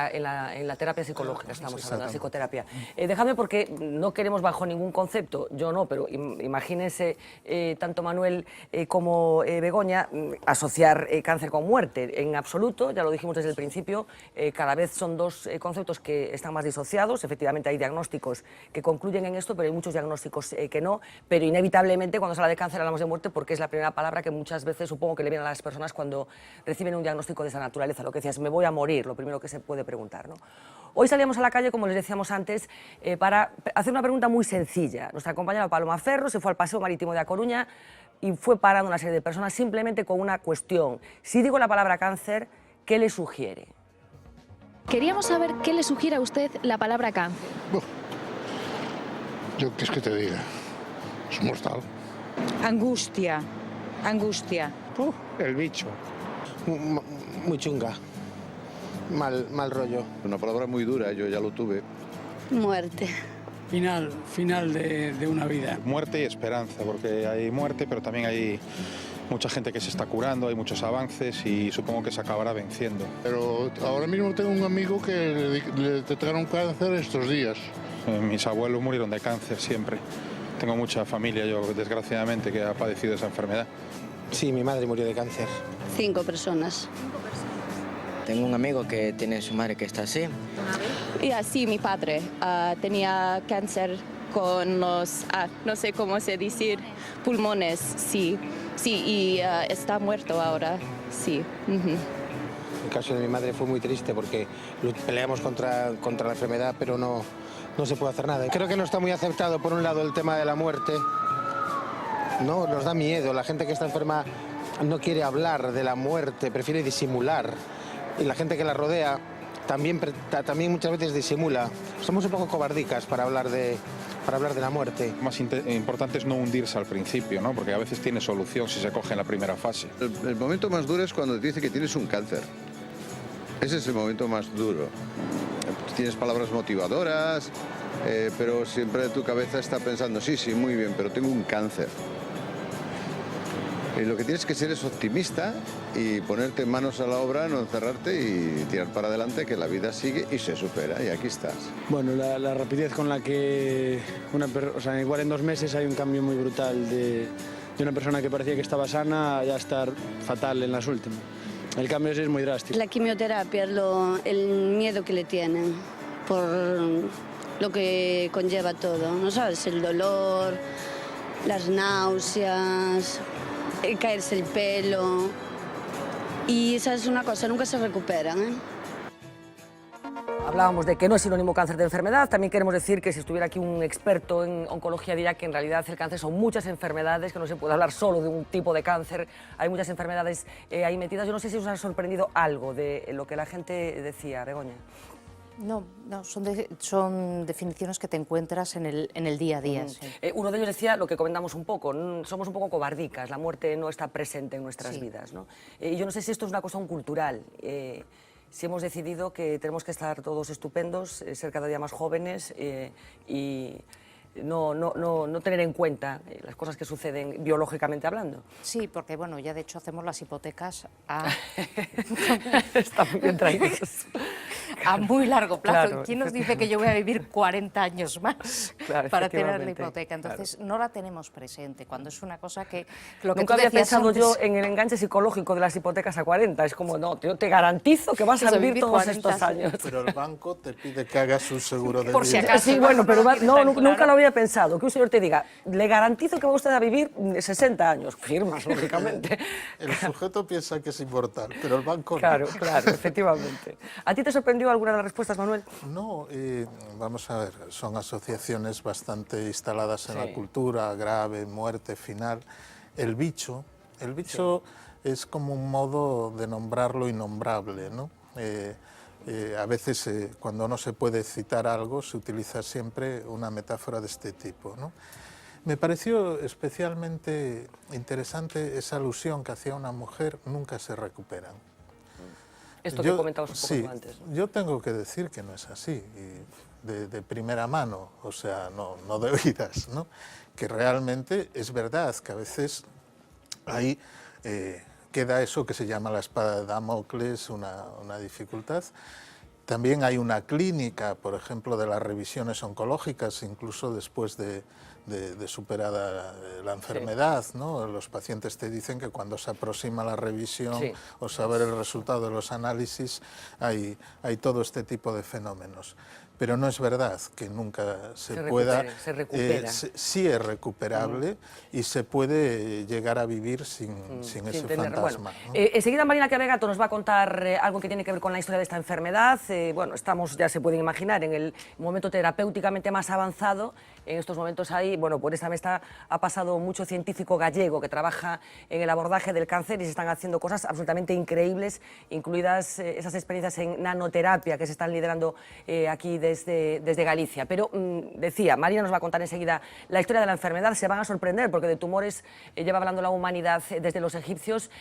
la terapia psicológica estamos hablando, la psicoterapia. Dejadme, porque no queremos bajo ningún concepto, yo no, pero imagínense tanto Manuel como Begoña asociar cáncer con muerte. En absoluto, ya lo dijimos desde el principio, cada vez son dos conceptos que están más disociados. Efectivamente hay diagnósticos que concluyen en esto, pero hay muchos diagnósticos que no, pero inevitablemente cuando se habla de cáncer hablamos de muerte porque es la primera palabra que muchas veces supongo que le viene a las personas cuando reciben un diagnóstico de esa naturaleza. Lo que decías, me voy a morir, lo primero que se puede preguntar, ¿no? Hoy salíamos a la calle, como les decíamos antes, para hacer una pregunta muy sencilla. Nuestra compañera Paloma Ferro se fue al Paseo Marítimo de A Coruña y fue parando una serie de personas simplemente con una cuestión. Si digo la palabra cáncer, ¿qué le sugiere? Queríamos saber qué le sugiere a usted la palabra cáncer. Yo qué es que te diga, es mortal. Angustia, angustia. El bicho. Muy chunga. Mal rollo. Una palabra muy dura, yo ya lo tuve. Muerte. Final de una vida. Muerte y esperanza, porque hay muerte, pero también hay mucha gente que se está curando, hay muchos avances y supongo que se acabará venciendo. Pero ahora mismo tengo un amigo que le detectaron cáncer estos días. Mis abuelos murieron de cáncer siempre. Tengo mucha familia, yo desgraciadamente, que ha padecido esa enfermedad. Sí, mi madre murió de cáncer. 5 personas. Tengo un amigo que tiene su madre que está así. Y así mi padre tenía cáncer con los, no sé cómo se dice, pulmones, sí, y está muerto ahora, sí. El caso de mi madre fue muy triste porque peleamos contra la enfermedad, pero no se puede hacer nada. Creo que no está muy aceptado, por un lado, el tema de la muerte. No, nos da miedo. La gente que está enferma no quiere hablar de la muerte, prefiere disimular. Y la gente que la rodea también muchas veces disimula. Somos un poco cobardicas para hablar de la muerte. Lo más importante es no hundirse al principio, ¿no? Porque a veces tiene solución si se coge en la primera fase. El momento más duro es cuando te dice que tienes un cáncer. Ese es el momento más duro. Tienes palabras motivadoras, pero siempre tu cabeza está pensando, sí, muy bien, pero tengo un cáncer. Y lo que tienes que ser es optimista y ponerte manos a la obra, no encerrarte y tirar para adelante, que la vida sigue y se supera, y aquí estás. Bueno, la rapidez con la que igual en 2 meses hay un cambio muy brutal de una persona que parecía que estaba sana a ya estar fatal en las últimas. El cambio es muy drástico. La quimioterapia, el miedo que le tienen por lo que conlleva todo, ¿no sabes? El dolor, las náuseas, caerse el pelo. Y esa es una cosa, nunca se recuperan, ¿eh? Hablábamos de que no es sinónimo cáncer de enfermedad. También queremos decir que si estuviera aquí un experto en oncología diría que en realidad el cáncer son muchas enfermedades, que no se puede hablar solo de un tipo de cáncer. Hay muchas enfermedades ahí metidas. Yo no sé si os ha sorprendido algo de lo que la gente decía, Begoña. No, son definiciones que te encuentras en el día a día. Sí. Uno de ellos decía lo que comentamos un poco, somos un poco cobardicas, la muerte no está presente en nuestras vidas, ¿no? Y yo no sé si esto es una cuestión cultural, si hemos decidido que tenemos que estar todos estupendos, ser cada día más jóvenes y no tener en cuenta las cosas que suceden biológicamente hablando. Sí, porque bueno, ya de hecho hacemos las hipotecas a... Está muy bien traído. A muy largo plazo. Claro, ¿Quién nos dice que yo voy a vivir 40 años más para tener la hipoteca? Entonces no la tenemos presente, cuando es una cosa que... Nunca había pensado antes... yo en el enganche psicológico de las hipotecas a 40, es como, no, yo te garantizo que vas a vivir todos estos años. Pero el banco te pide que hagas un seguro de vida. Por si acaso. Sí, bueno, pero nunca lo había pensado, que un señor te diga, le garantizo que va usted a vivir 60 años, firmas, lógicamente. El sujeto piensa que es inmortal, pero el banco no. Claro, efectivamente. ¿A ti te sorprendió alguna de las respuestas, Manuel? No, vamos a ver, son asociaciones bastante instaladas en la cultura, grave, muerte, final. el bicho es como un modo de nombrar lo innombrable, ¿no? A veces cuando no se puede citar algo se utiliza siempre una metáfora de este tipo, ¿no? Me pareció especialmente interesante esa alusión que hacía una mujer, nunca se recuperan. Esto que comentabas un poco antes. Yo tengo que decir que no es así, y de primera mano, o sea, no de oídas, ¿no? Que realmente es verdad que a veces ahí queda eso que se llama la espada de Damocles, una dificultad. También hay una clínica, por ejemplo, de las revisiones oncológicas, incluso después de superada la enfermedad, ¿no? Los pacientes te dicen que cuando se aproxima la revisión o saber el resultado de los análisis hay todo este tipo de fenómenos. Pero no es verdad que nunca se pueda... Se recupera. Sí es recuperable y se puede llegar a vivir sin ese fantasma. Bueno, ¿no? enseguida Marina Carregato nos va a contar algo que tiene que ver con la historia de esta enfermedad. Bueno, estamos, ya se pueden imaginar, en el momento terapéuticamente más avanzado. En estos momentos ahí, bueno, por esta mesa ha pasado mucho científico gallego que trabaja en el abordaje del cáncer y se están haciendo cosas absolutamente increíbles, incluidas esas experiencias en nanoterapia que se están liderando aquí desde Galicia. Pero decía, Marina nos va a contar enseguida la historia de la enfermedad. Se van a sorprender porque de tumores lleva hablando la humanidad desde los egipcios.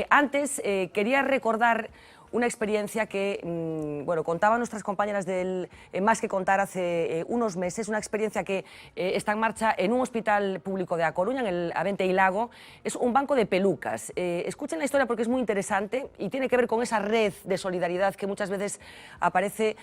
Antes quería recordar una experiencia que bueno, contaban nuestras compañeras del Más que Contar hace unos meses, una experiencia que está en marcha en un hospital público de A Coruña, en el Avente y Lago. Es un banco de pelucas. Escuchen la historia porque es muy interesante y tiene que ver con esa red de solidaridad que muchas veces aparece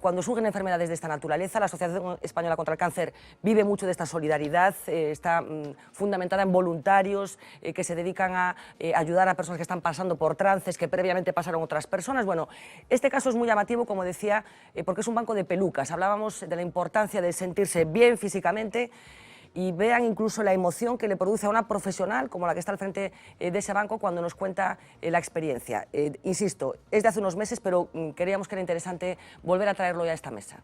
cuando surgen enfermedades de esta naturaleza. La Asociación Española contra el Cáncer vive mucho de esta solidaridad, está fundamentada en voluntarios que se dedican a ayudar a personas que están pasando por trances que previamente pasaron otras personas. Bueno, este caso es muy llamativo, como decía, porque es un banco de pelucas. Hablábamos de la importancia de sentirse bien físicamente y vean incluso la emoción que le produce a una profesional como la que está al frente de ese banco cuando nos cuenta la experiencia. Insisto, es de hace unos meses, pero creíamos que era interesante volver a traerlo ya a esta mesa.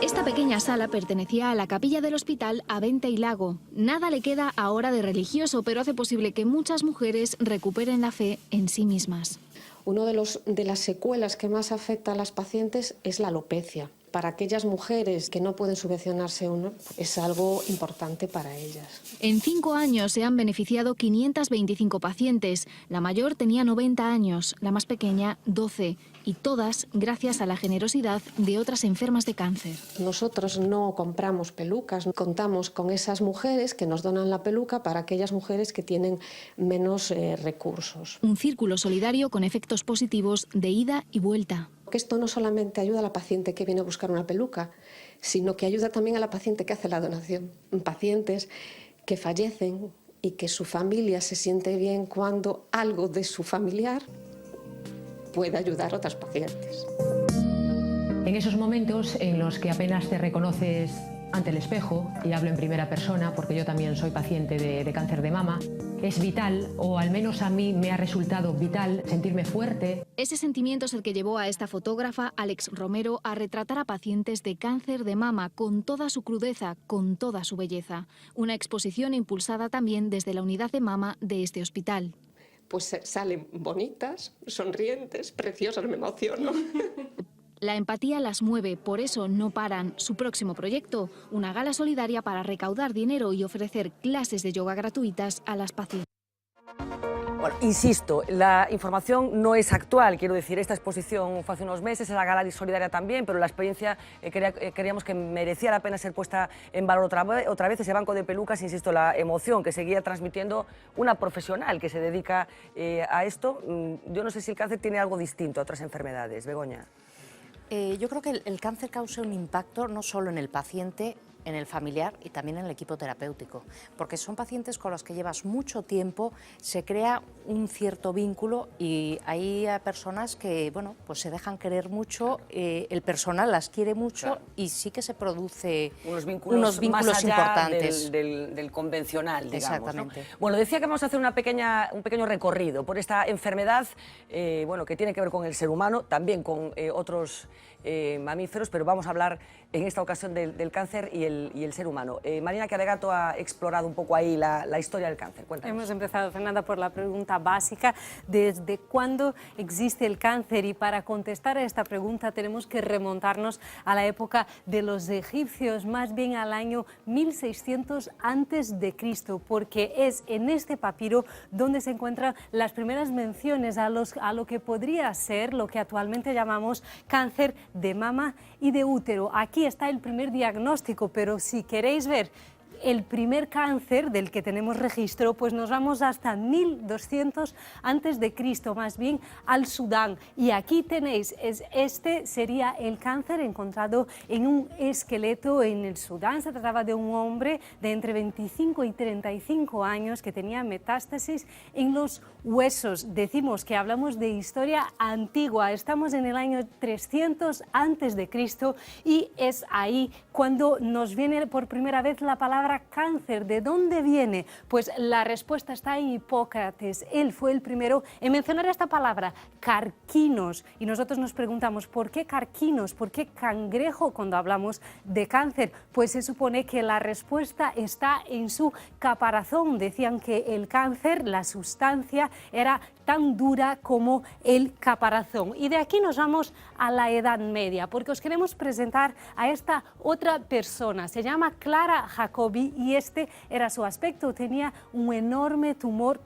Esta pequeña sala pertenecía a la capilla del hospital Avente y Lago. Nada le queda ahora de religioso, pero hace posible que muchas mujeres recuperen la fe en sí mismas. Una de las secuelas que más afecta a las pacientes es la alopecia. Para aquellas mujeres que no pueden subvencionarse uno, es algo importante para ellas. En 5 años se han beneficiado 525 pacientes. La mayor tenía 90 años, la más pequeña 12. Y todas gracias a la generosidad de otras enfermas de cáncer. Nosotros no compramos pelucas, contamos con esas mujeres que nos donan la peluca para aquellas mujeres que tienen menos recursos. Un círculo solidario con efectos positivos de ida y vuelta. Que esto no solamente ayuda a la paciente que viene a buscar una peluca, sino que ayuda también a la paciente que hace la donación. Pacientes que fallecen y que su familia se siente bien cuando algo de su familiar puede ayudar a otras pacientes. En esos momentos en los que apenas te reconoces ante el espejo, y hablo en primera persona porque yo también soy paciente de cáncer de mama, es vital, o al menos a mí me ha resultado vital, sentirme fuerte. Ese sentimiento es el que llevó a esta fotógrafa, Alex Romero, a retratar a pacientes de cáncer de mama con toda su crudeza, con toda su belleza. Una exposición impulsada también desde la unidad de mama de este hospital. Pues salen bonitas, sonrientes, preciosas, me emociono. La empatía las mueve, por eso no paran. Su próximo proyecto, una gala solidaria para recaudar dinero y ofrecer clases de yoga gratuitas a las pacientes. Bueno, insisto, la información no es actual, quiero decir, esta exposición fue hace unos meses, la gala solidaria también, pero la experiencia creíamos que merecía la pena ser puesta en valor otra vez, ese banco de pelucas, insisto, la emoción que seguía transmitiendo una profesional que se dedica a esto. Yo no sé si el cáncer tiene algo distinto a otras enfermedades, Begoña. Yo creo que el cáncer causa un impacto no solo en el paciente, en el familiar y también en el equipo terapéutico, porque son pacientes con los que llevas mucho tiempo, se crea un cierto vínculo y hay personas que, bueno, pues se dejan querer mucho, el personal las quiere mucho, claro, y sí que se produce unos vínculos más allá importantes del convencional, digamos. Exactamente. ¿No? Bueno, decía que vamos a hacer un pequeño recorrido por esta enfermedad, bueno, que tiene que ver con el ser humano, también con otros mamíferos, pero vamos a hablar en esta ocasión del cáncer y el el ser humano. Marina Chiavegato ha explorado un poco ahí la historia del cáncer. Cuéntanos. Hemos empezado, Fernanda, por la pregunta básica, ¿desde cuándo existe el cáncer? Y para contestar a esta pregunta tenemos que remontarnos a la época de los egipcios, más bien al año 1600 a.C., porque es en este papiro donde se encuentran las primeras menciones a lo que podría ser lo que actualmente llamamos cáncer de mama y de útero. Aquí está el primer diagnóstico, pero si queréis ver el primer cáncer del que tenemos registro, pues nos vamos hasta 1200 a.C., más bien al Sudán. Y aquí tenéis, este sería el cáncer encontrado en un esqueleto en el Sudán. Se trataba de un hombre de entre 25 y 35 años que tenía metástasis en los huesos. Decimos que hablamos de historia antigua, estamos en el año 300 a.C. y es ahí cuando nos viene por primera vez la palabra cáncer. ¿De dónde viene? Pues la respuesta está en Hipócrates. Él fue el primero en mencionar esta palabra, carquinos. Y nosotros nos preguntamos, ¿por qué carquinos? ¿Por qué cangrejo cuando hablamos de cáncer? Pues se supone que la respuesta está en su caparazón. Decían que el cáncer, la sustancia, era tan dura como el caparazón. Y de aquí nos vamos a la Edad Media, porque os queremos presentar a esta otra persona. Se llama Clara Jacobi y este era su aspecto. Tenía un enorme tumor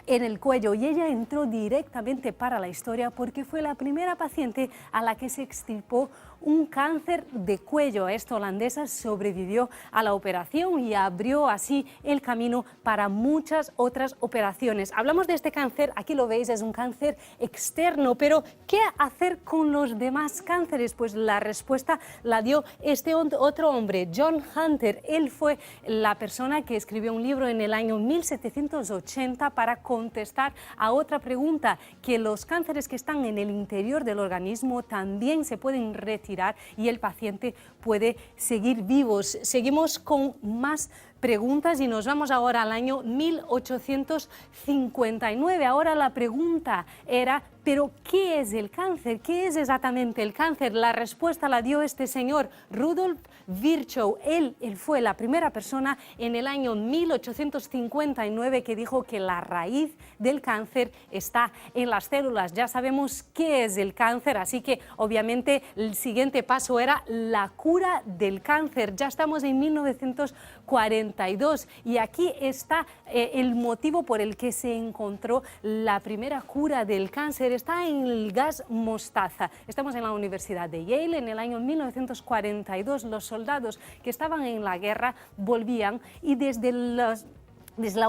en el cuello y ella entró directamente para la historia porque fue la primera paciente a la que se extirpó un cáncer de cuello. Esta holandesa sobrevivió a la operación y abrió así el camino para muchas otras operaciones. Hablamos de este cáncer, aquí lo veis, es un cáncer externo, pero ¿qué hacer con los demás cánceres? Pues la respuesta la dio este otro hombre, John Hunter. Él fue la persona que escribió un libro en el año 1780 para contestar a otra pregunta, que los cánceres que están en el interior del organismo también se pueden retirar y el paciente puede seguir vivos. Seguimos con más preguntas y nos vamos ahora al año 1859. Ahora la pregunta era, ¿pero qué es el cáncer? ¿Qué es exactamente el cáncer? La respuesta la dio este señor, Rudolf Virchow. Él fue la primera persona en el año 1859 que dijo que la raíz del cáncer está en las células. Ya sabemos qué es el cáncer, así que obviamente el siguiente paso era la cura del cáncer. Ya estamos en 1942 y aquí está el motivo por el que se encontró la primera cura del cáncer. Está en el gas mostaza. Estamos en la Universidad de Yale. En el año 1942 los soldados que estaban en la guerra volvían y desde la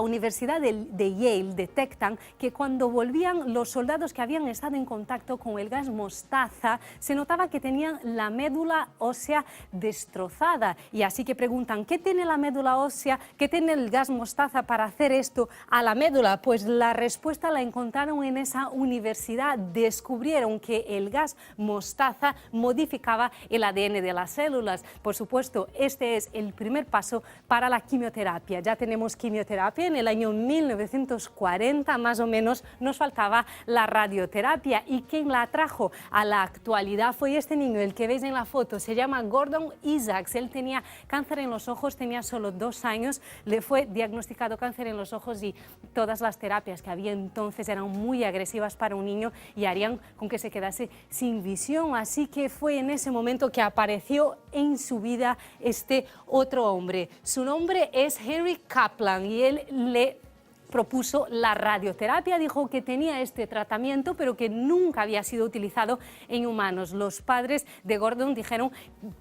Universidad de Yale detectan que cuando volvían los soldados que habían estado en contacto con el gas mostaza, se notaba que tenían la médula ósea destrozada. Y así que preguntan, ¿qué tiene la médula ósea? ¿Qué tiene el gas mostaza para hacer esto a la médula? Pues la respuesta la encontraron en esa universidad. Descubrieron que el gas mostaza modificaba el ADN de las células. Por supuesto, este es el primer paso para la quimioterapia. Ya tenemos quimioterapia. En el año 1940 más o menos nos faltaba la radioterapia y quien la trajo a la actualidad fue este niño, el que veis en la foto. Se llama Gordon Isaacs. Él tenía cáncer en los ojos, tenía solo 2 años, le fue diagnosticado cáncer en los ojos y todas las terapias que había entonces eran muy agresivas para un niño y harían con que se quedase sin visión. Así que fue en ese momento que apareció en su vida este otro hombre. Su nombre es Henry Kaplan y él le propuso la radioterapia. Dijo que tenía este tratamiento pero que nunca había sido utilizado en humanos. Los padres de Gordon dijeron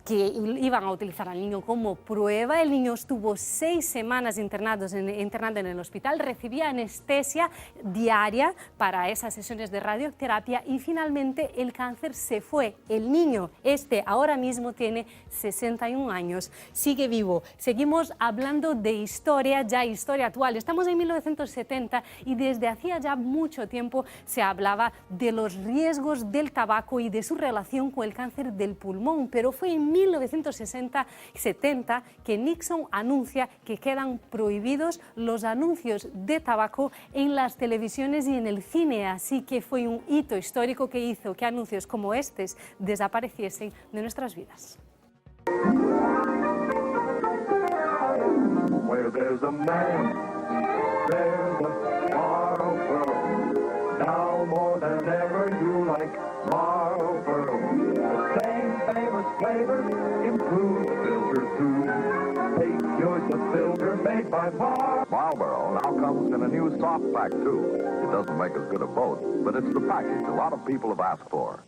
que iban a utilizar al niño como prueba. El niño estuvo 6 semanas internado en el hospital, recibía anestesia diaria para esas sesiones de radioterapia y finalmente el cáncer se fue. El niño ahora mismo tiene 61 años, sigue vivo. Seguimos hablando de historia, ya historia actual. Estamos en 1970 y desde hacía ya mucho tiempo se hablaba de los riesgos del tabaco y de su relación con el cáncer del pulmón, pero fue en 1970 que Nixon anuncia que quedan prohibidos los anuncios de tabaco en las televisiones y en el cine, así que fue un hito histórico que hizo que anuncios como estos desapareciesen de nuestras vidas. where there's a man, there's a Marlboro. Now more than ever you like Marlboro. The same famous flavor, improved filter too. Take yours a filter made by Marlboro now comes in a new soft pack too. It doesn't make as good a boat, but it's the package a lot of people have asked for.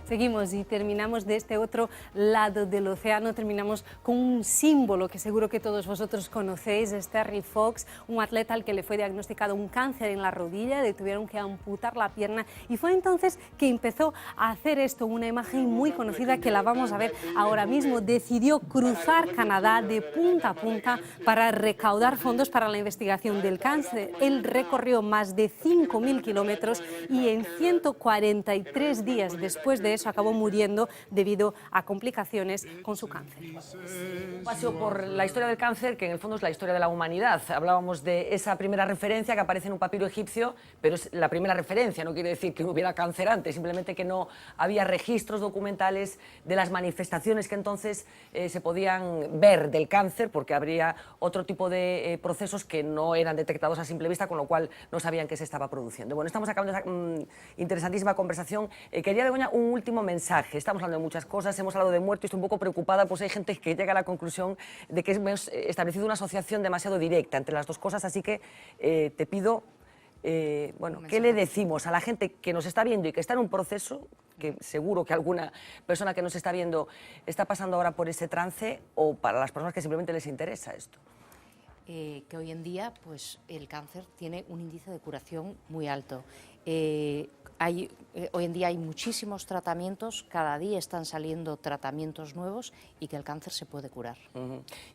Seguimos y terminamos de este otro lado del océano, terminamos con un símbolo que seguro que todos vosotros conocéis, es Terry Fox, un atleta al que le fue diagnosticado un cáncer en la rodilla, le tuvieron que amputar la pierna y fue entonces que empezó a hacer esto, una imagen muy conocida que la vamos a ver ahora mismo. Decidió cruzar Canadá de punta a punta para recaudar fondos para la investigación del cáncer. Él recorrió más de 5.000 kilómetros y en 143 días después de eso acabó muriendo debido a complicaciones con su cáncer. Un paseo por la historia del cáncer, que en el fondo es la historia de la humanidad. Hablábamos de esa primera referencia que aparece en un papiro egipcio, pero es la primera referencia, no quiere decir que no hubiera cáncer antes, simplemente que no había registros documentales de las manifestaciones que entonces se podían ver del cáncer, porque habría otro tipo de procesos que no eran detectados a simple vista, con lo cual no sabían qué se estaba produciendo. Bueno, estamos acabando esa interesantísima conversación. Quería, Begoña, un último mensaje. Estamos hablando de muchas cosas, hemos hablado de muerte y estoy un poco preocupada, pues hay gente que llega a la conclusión de que hemos establecido una asociación demasiado directa entre las dos cosas, así que te pido, bueno, ¿qué le decimos a la gente que nos está viendo y que está en un proceso, que seguro que alguna persona que nos está viendo está pasando ahora por ese trance, o para las personas que simplemente les interesa esto? Que hoy en día pues, el cáncer tiene un índice de curación muy alto. Hoy en día hay muchísimos tratamientos, cada día están saliendo tratamientos nuevos y que el cáncer se puede curar.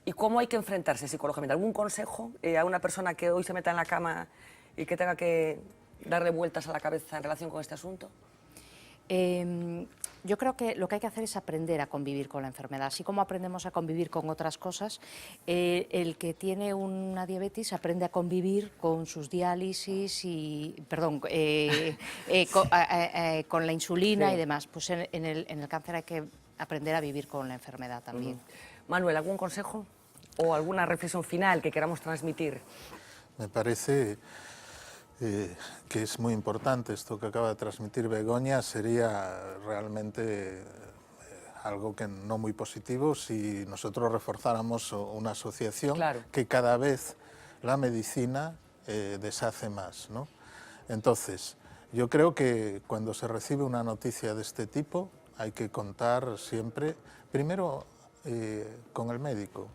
¿Y cómo hay que enfrentarse psicológicamente? ¿Algún consejo a una persona que hoy se meta en la cama y que tenga que darle vueltas a la cabeza en relación con este asunto? Yo creo que lo que hay que hacer es aprender a convivir con la enfermedad. Así como aprendemos a convivir con otras cosas, el que tiene una diabetes aprende a convivir con sus diálisis y, perdón, con la insulina y demás. Pues en el cáncer hay que aprender a vivir con la enfermedad también. Manuel, ¿algún consejo o alguna reflexión final que queramos transmitir? Me parece que es muy importante esto que acaba de transmitir Begoña. Sería realmente algo que no muy positivo si nosotros reforzáramos una asociación que cada vez la medicina deshace más, ¿no? Entonces, yo creo que cuando se recibe una noticia de este tipo hay que contar siempre, primero con el médico,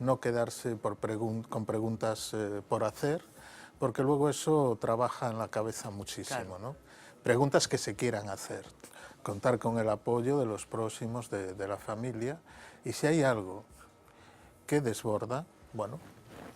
no quedarse con preguntas por hacer, porque luego eso trabaja en la cabeza muchísimo, ¿no? Preguntas que se quieran hacer, contar con el apoyo de los próximos, de la familia, y si hay algo que desborda, bueno,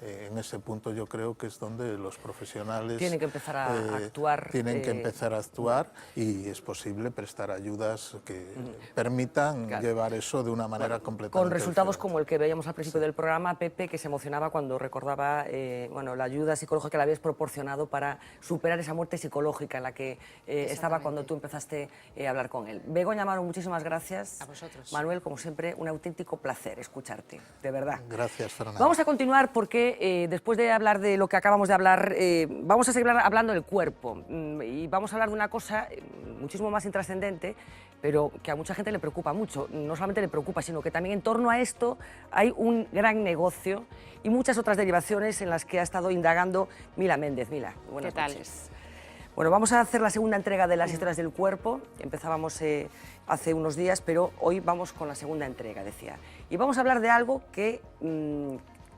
en ese punto yo creo que es donde los profesionales tienen que empezar a actuar. Tienen que empezar a actuar y es posible prestar ayudas que permitan llevar eso de una manera completamente con resultados diferente. Como el que veíamos al principio del programa, Pepe, que se emocionaba cuando recordaba bueno, la ayuda psicológica que le habías proporcionado para superar esa muerte psicológica en la que estaba cuando tú empezaste a hablar con él. Begoña, Manu, muchísimas gracias. A vosotros. Manuel, como siempre, un auténtico placer escucharte, de verdad. Gracias, Fernanda. Vamos a continuar porque después de hablar de lo que acabamos de hablar, vamos a seguir hablando del cuerpo y vamos a hablar de una cosa muchísimo más intrascendente, pero que a mucha gente le preocupa mucho. No solamente le preocupa, sino que también en torno a esto hay un gran negocio y muchas otras derivaciones en las que ha estado indagando Mila Méndez. Mila, buenas noches. Bueno, vamos a hacer la segunda entrega de las historias del cuerpo. Empezábamos hace unos días, pero hoy vamos con la segunda entrega, decía. Y vamos a hablar de algo que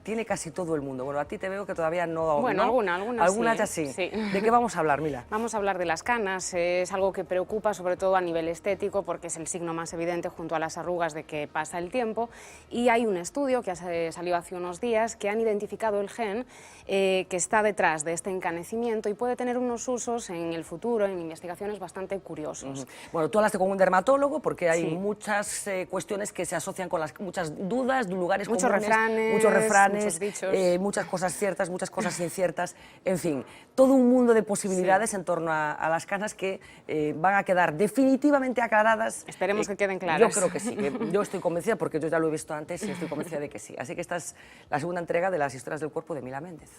tiene casi todo el mundo. Bueno, a ti te veo que todavía no... Bueno, ¿no? algunas ya sí. sí. ¿De qué vamos a hablar, Mila? Vamos a hablar de las canas. Es algo que preocupa sobre todo a nivel estético porque es el signo más evidente junto a las arrugas de que pasa el tiempo. Y hay un estudio que salió hace unos días que han identificado el gen que está detrás de este encanecimiento y puede tener unos usos en el futuro, en investigaciones bastante curiosos. Bueno, tú hablaste con un dermatólogo porque hay muchas cuestiones que se asocian con muchas dudas, lugares muchos comunes, refranes, muchos refranes, refranes, dichos. muchas cosas ciertas, muchas cosas inciertas, en fin, todo un mundo de posibilidades en torno a las canas que van a quedar definitivamente aclaradas. Esperemos que queden claras. Yo creo que sí, que yo estoy convencida porque yo ya lo he visto antes y estoy convencida de que sí. Así que esta es la segunda entrega de las historias del cuerpo de Mila Méndez.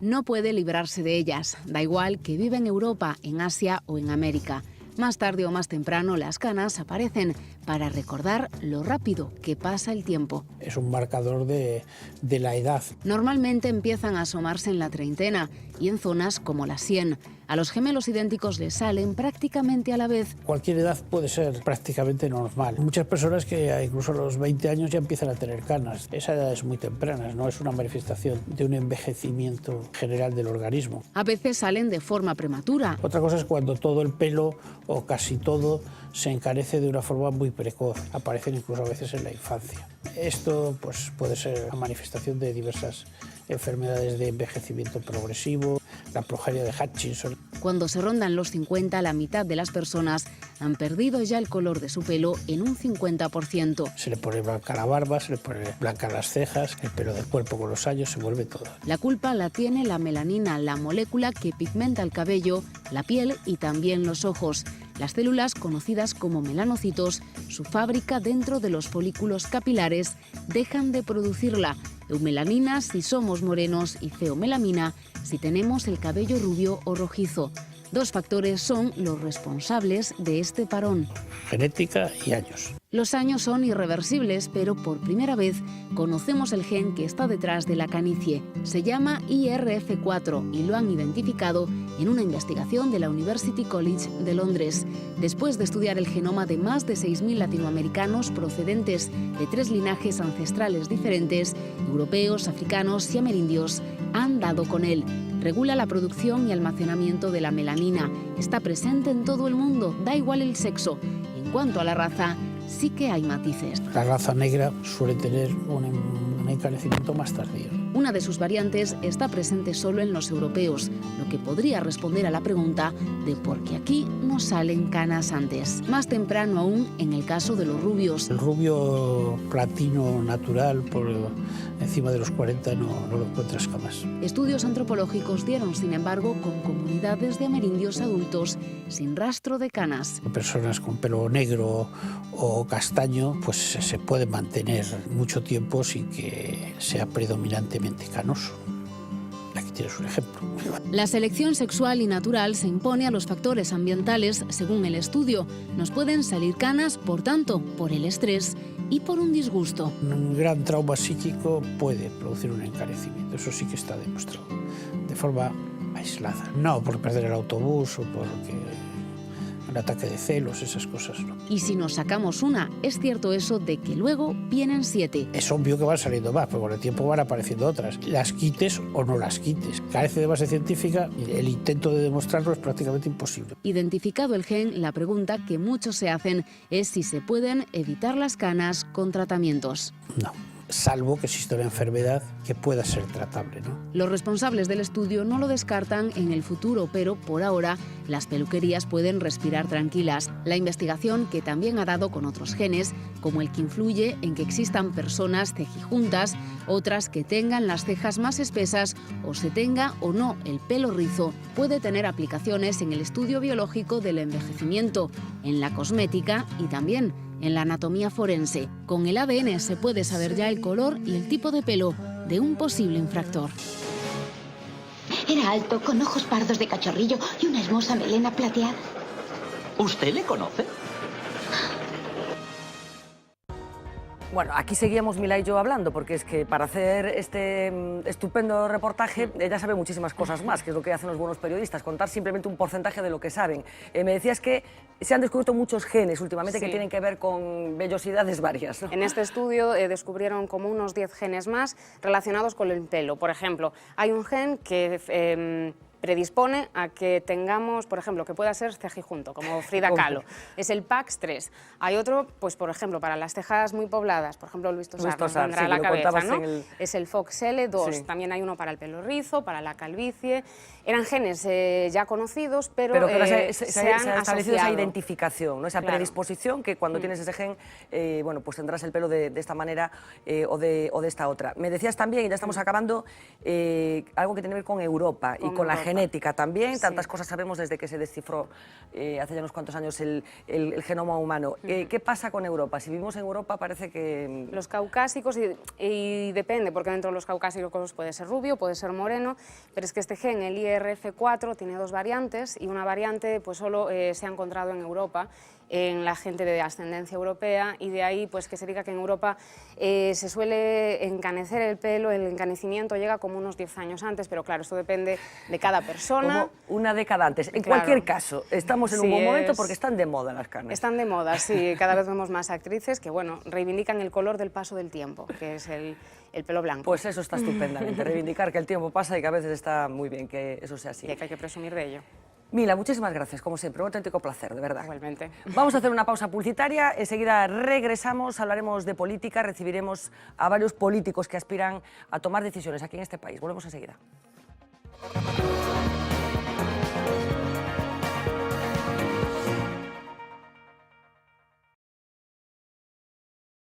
No puede librarse de ellas, da igual que viva en Europa, en Asia o en América. Más tarde o más temprano las canas aparecen para recordar lo rápido que pasa el tiempo. Es un marcador de la edad. Normalmente empiezan a asomarse en la treintena y en zonas como la sien. A los gemelos idénticos les salen prácticamente a la vez. Cualquier edad puede ser prácticamente normal. Muchas personas que incluso a los 20 años ya empiezan a tener canas. Esa edad es muy temprana, no es una manifestación de un envejecimiento general del organismo. A veces salen de forma prematura. Otra cosa es cuando todo el pelo o casi todo se encarece de una forma muy precoz. Aparecen incluso a veces en la infancia. Esto pues, puede ser la manifestación de diversas enfermedades de envejecimiento progresivo, la progeria de Hutchinson. Cuando se rondan los 50, la mitad de las personas han perdido ya el color de su pelo en un 50%. Se le pone blanca la barba, se le pone blanca las cejas, el pelo del cuerpo con los años se vuelve todo. La culpa la tiene la melanina, la molécula que pigmenta el cabello, la piel y también los ojos. Las células conocidas como melanocitos, su fábrica dentro de los folículos capilares, dejan de producirla. Eumelanina si somos morenos y feomelamina si tenemos el cabello rubio o rojizo. Dos factores son los responsables de este parón. Genética y años. Los años son irreversibles, pero por primera vez conocemos el gen que está detrás de la canicie. Se llama IRF4 y lo han identificado en una investigación de la University College de Londres. Después de estudiar el genoma de más de 6.000 latinoamericanos procedentes de 3 linajes ancestrales diferentes, europeos, africanos y amerindios, han dado con él. Regula la producción y almacenamiento de la melanina. Está presente en todo el mundo, da igual el sexo. En cuanto a la raza, sí que hay matices. La raza negra suele tener un encarecimiento más tardío. Una de sus variantes está presente solo en los europeos, lo que podría responder a la pregunta de por qué aquí no salen canas antes. Más temprano aún en el caso de los rubios. El rubio platino natural por encima de los 40 no lo encuentras jamás. Estudios antropológicos dieron, sin embargo, con comunidades de amerindios adultos sin rastro de canas. Personas con pelo negro o castaño pues se pueden mantener mucho tiempo sin que sea predominantemente canoso. Aquí tienes un ejemplo. La selección sexual y natural se impone a los factores ambientales según el estudio. Nos pueden salir canas, por tanto, por el estrés y por un disgusto. Un gran trauma psíquico puede producir un encarecimiento, eso sí que está demostrado, de forma aislada. No por perder el autobús o porque un ataque de celos, esas cosas no. Y si nos sacamos una, es cierto eso de que luego vienen 7. Es obvio que van saliendo más, pero con el tiempo van apareciendo otras. Las quites o no las quites. Carece de base científica y el intento de demostrarlo es prácticamente imposible. Identificado el gen, la pregunta que muchos se hacen es si se pueden evitar las canas con tratamientos. No. Salvo que exista una enfermedad que pueda ser tratable, ¿no? Los responsables del estudio no lo descartan en el futuro, pero por ahora las peluquerías pueden respirar tranquilas. La investigación, que también ha dado con otros genes, como el que influye en que existan personas cejijuntas, otras que tengan las cejas más espesas o se tenga o no el pelo rizo, puede tener aplicaciones en el estudio biológico del envejecimiento, en la cosmética y también en la anatomía forense. Con el ADN se puede saber ya el color y el tipo de pelo de un posible infractor. Era alto, con ojos pardos de cachorrillo y una hermosa melena plateada. ¿Usted le conoce? Bueno, aquí seguíamos Mila y yo hablando, porque es que para hacer este estupendo reportaje ella sabe muchísimas cosas más, que es lo que hacen los buenos periodistas, contar simplemente un porcentaje de lo que saben. Me decías que se han descubierto muchos genes últimamente que tienen que ver con vellosidades varias, ¿no? En este estudio descubrieron como unos 10 genes más relacionados con el pelo. Por ejemplo, hay un gen que predispone a que tengamos, por ejemplo, que pueda ser cejijunto, como Frida Kahlo. Es el PAX3. Hay otro, pues por ejemplo, para las cejas muy pobladas, por ejemplo, Luis Tosar, nos vendrá a la cabeza, ¿no? Es el FOXL2. Sí. También hay uno para el pelo rizo, para la calvicie. Eran genes ya conocidos, pero que se han establecido esa identificación, ¿no? Esa claro. predisposición que cuando tienes ese gen, bueno, pues tendrás el pelo de esta manera o de esta otra. Me decías también, y ya estamos acabando, algo que tiene que ver con Europa y con la genética también. Tantas cosas sabemos desde que se descifró hace ya unos cuantos años el genoma humano. ¿Qué pasa con Europa? Si vivimos en Europa parece que... Los caucásicos, y depende, porque dentro de los caucásicos puede ser rubio, puede ser moreno, pero es que este gen, el IRF4, tiene dos variantes, y una variante pues solo se ha encontrado en Europa, en la gente de ascendencia europea, y de ahí pues que se diga que en Europa se suele encanecer el pelo. El encanecimiento llega como unos 10 años antes, pero claro, esto depende de cada persona. Como una década antes. En cualquier caso, estamos en un buen momento porque están de moda las canas. Están de moda, sí. Cada vez vemos más actrices que, bueno, reivindican el color del paso del tiempo, que es el pelo blanco. Pues eso está estupendamente, reivindicar que el tiempo pasa y que a veces está muy bien que eso sea así. Y que hay que presumir de ello. Mila, muchísimas gracias, como siempre, un auténtico placer, de verdad. Igualmente. Vamos a hacer una pausa publicitaria, enseguida regresamos, hablaremos de política, recibiremos a varios políticos que aspiran a tomar decisiones aquí en este país. Volvemos enseguida.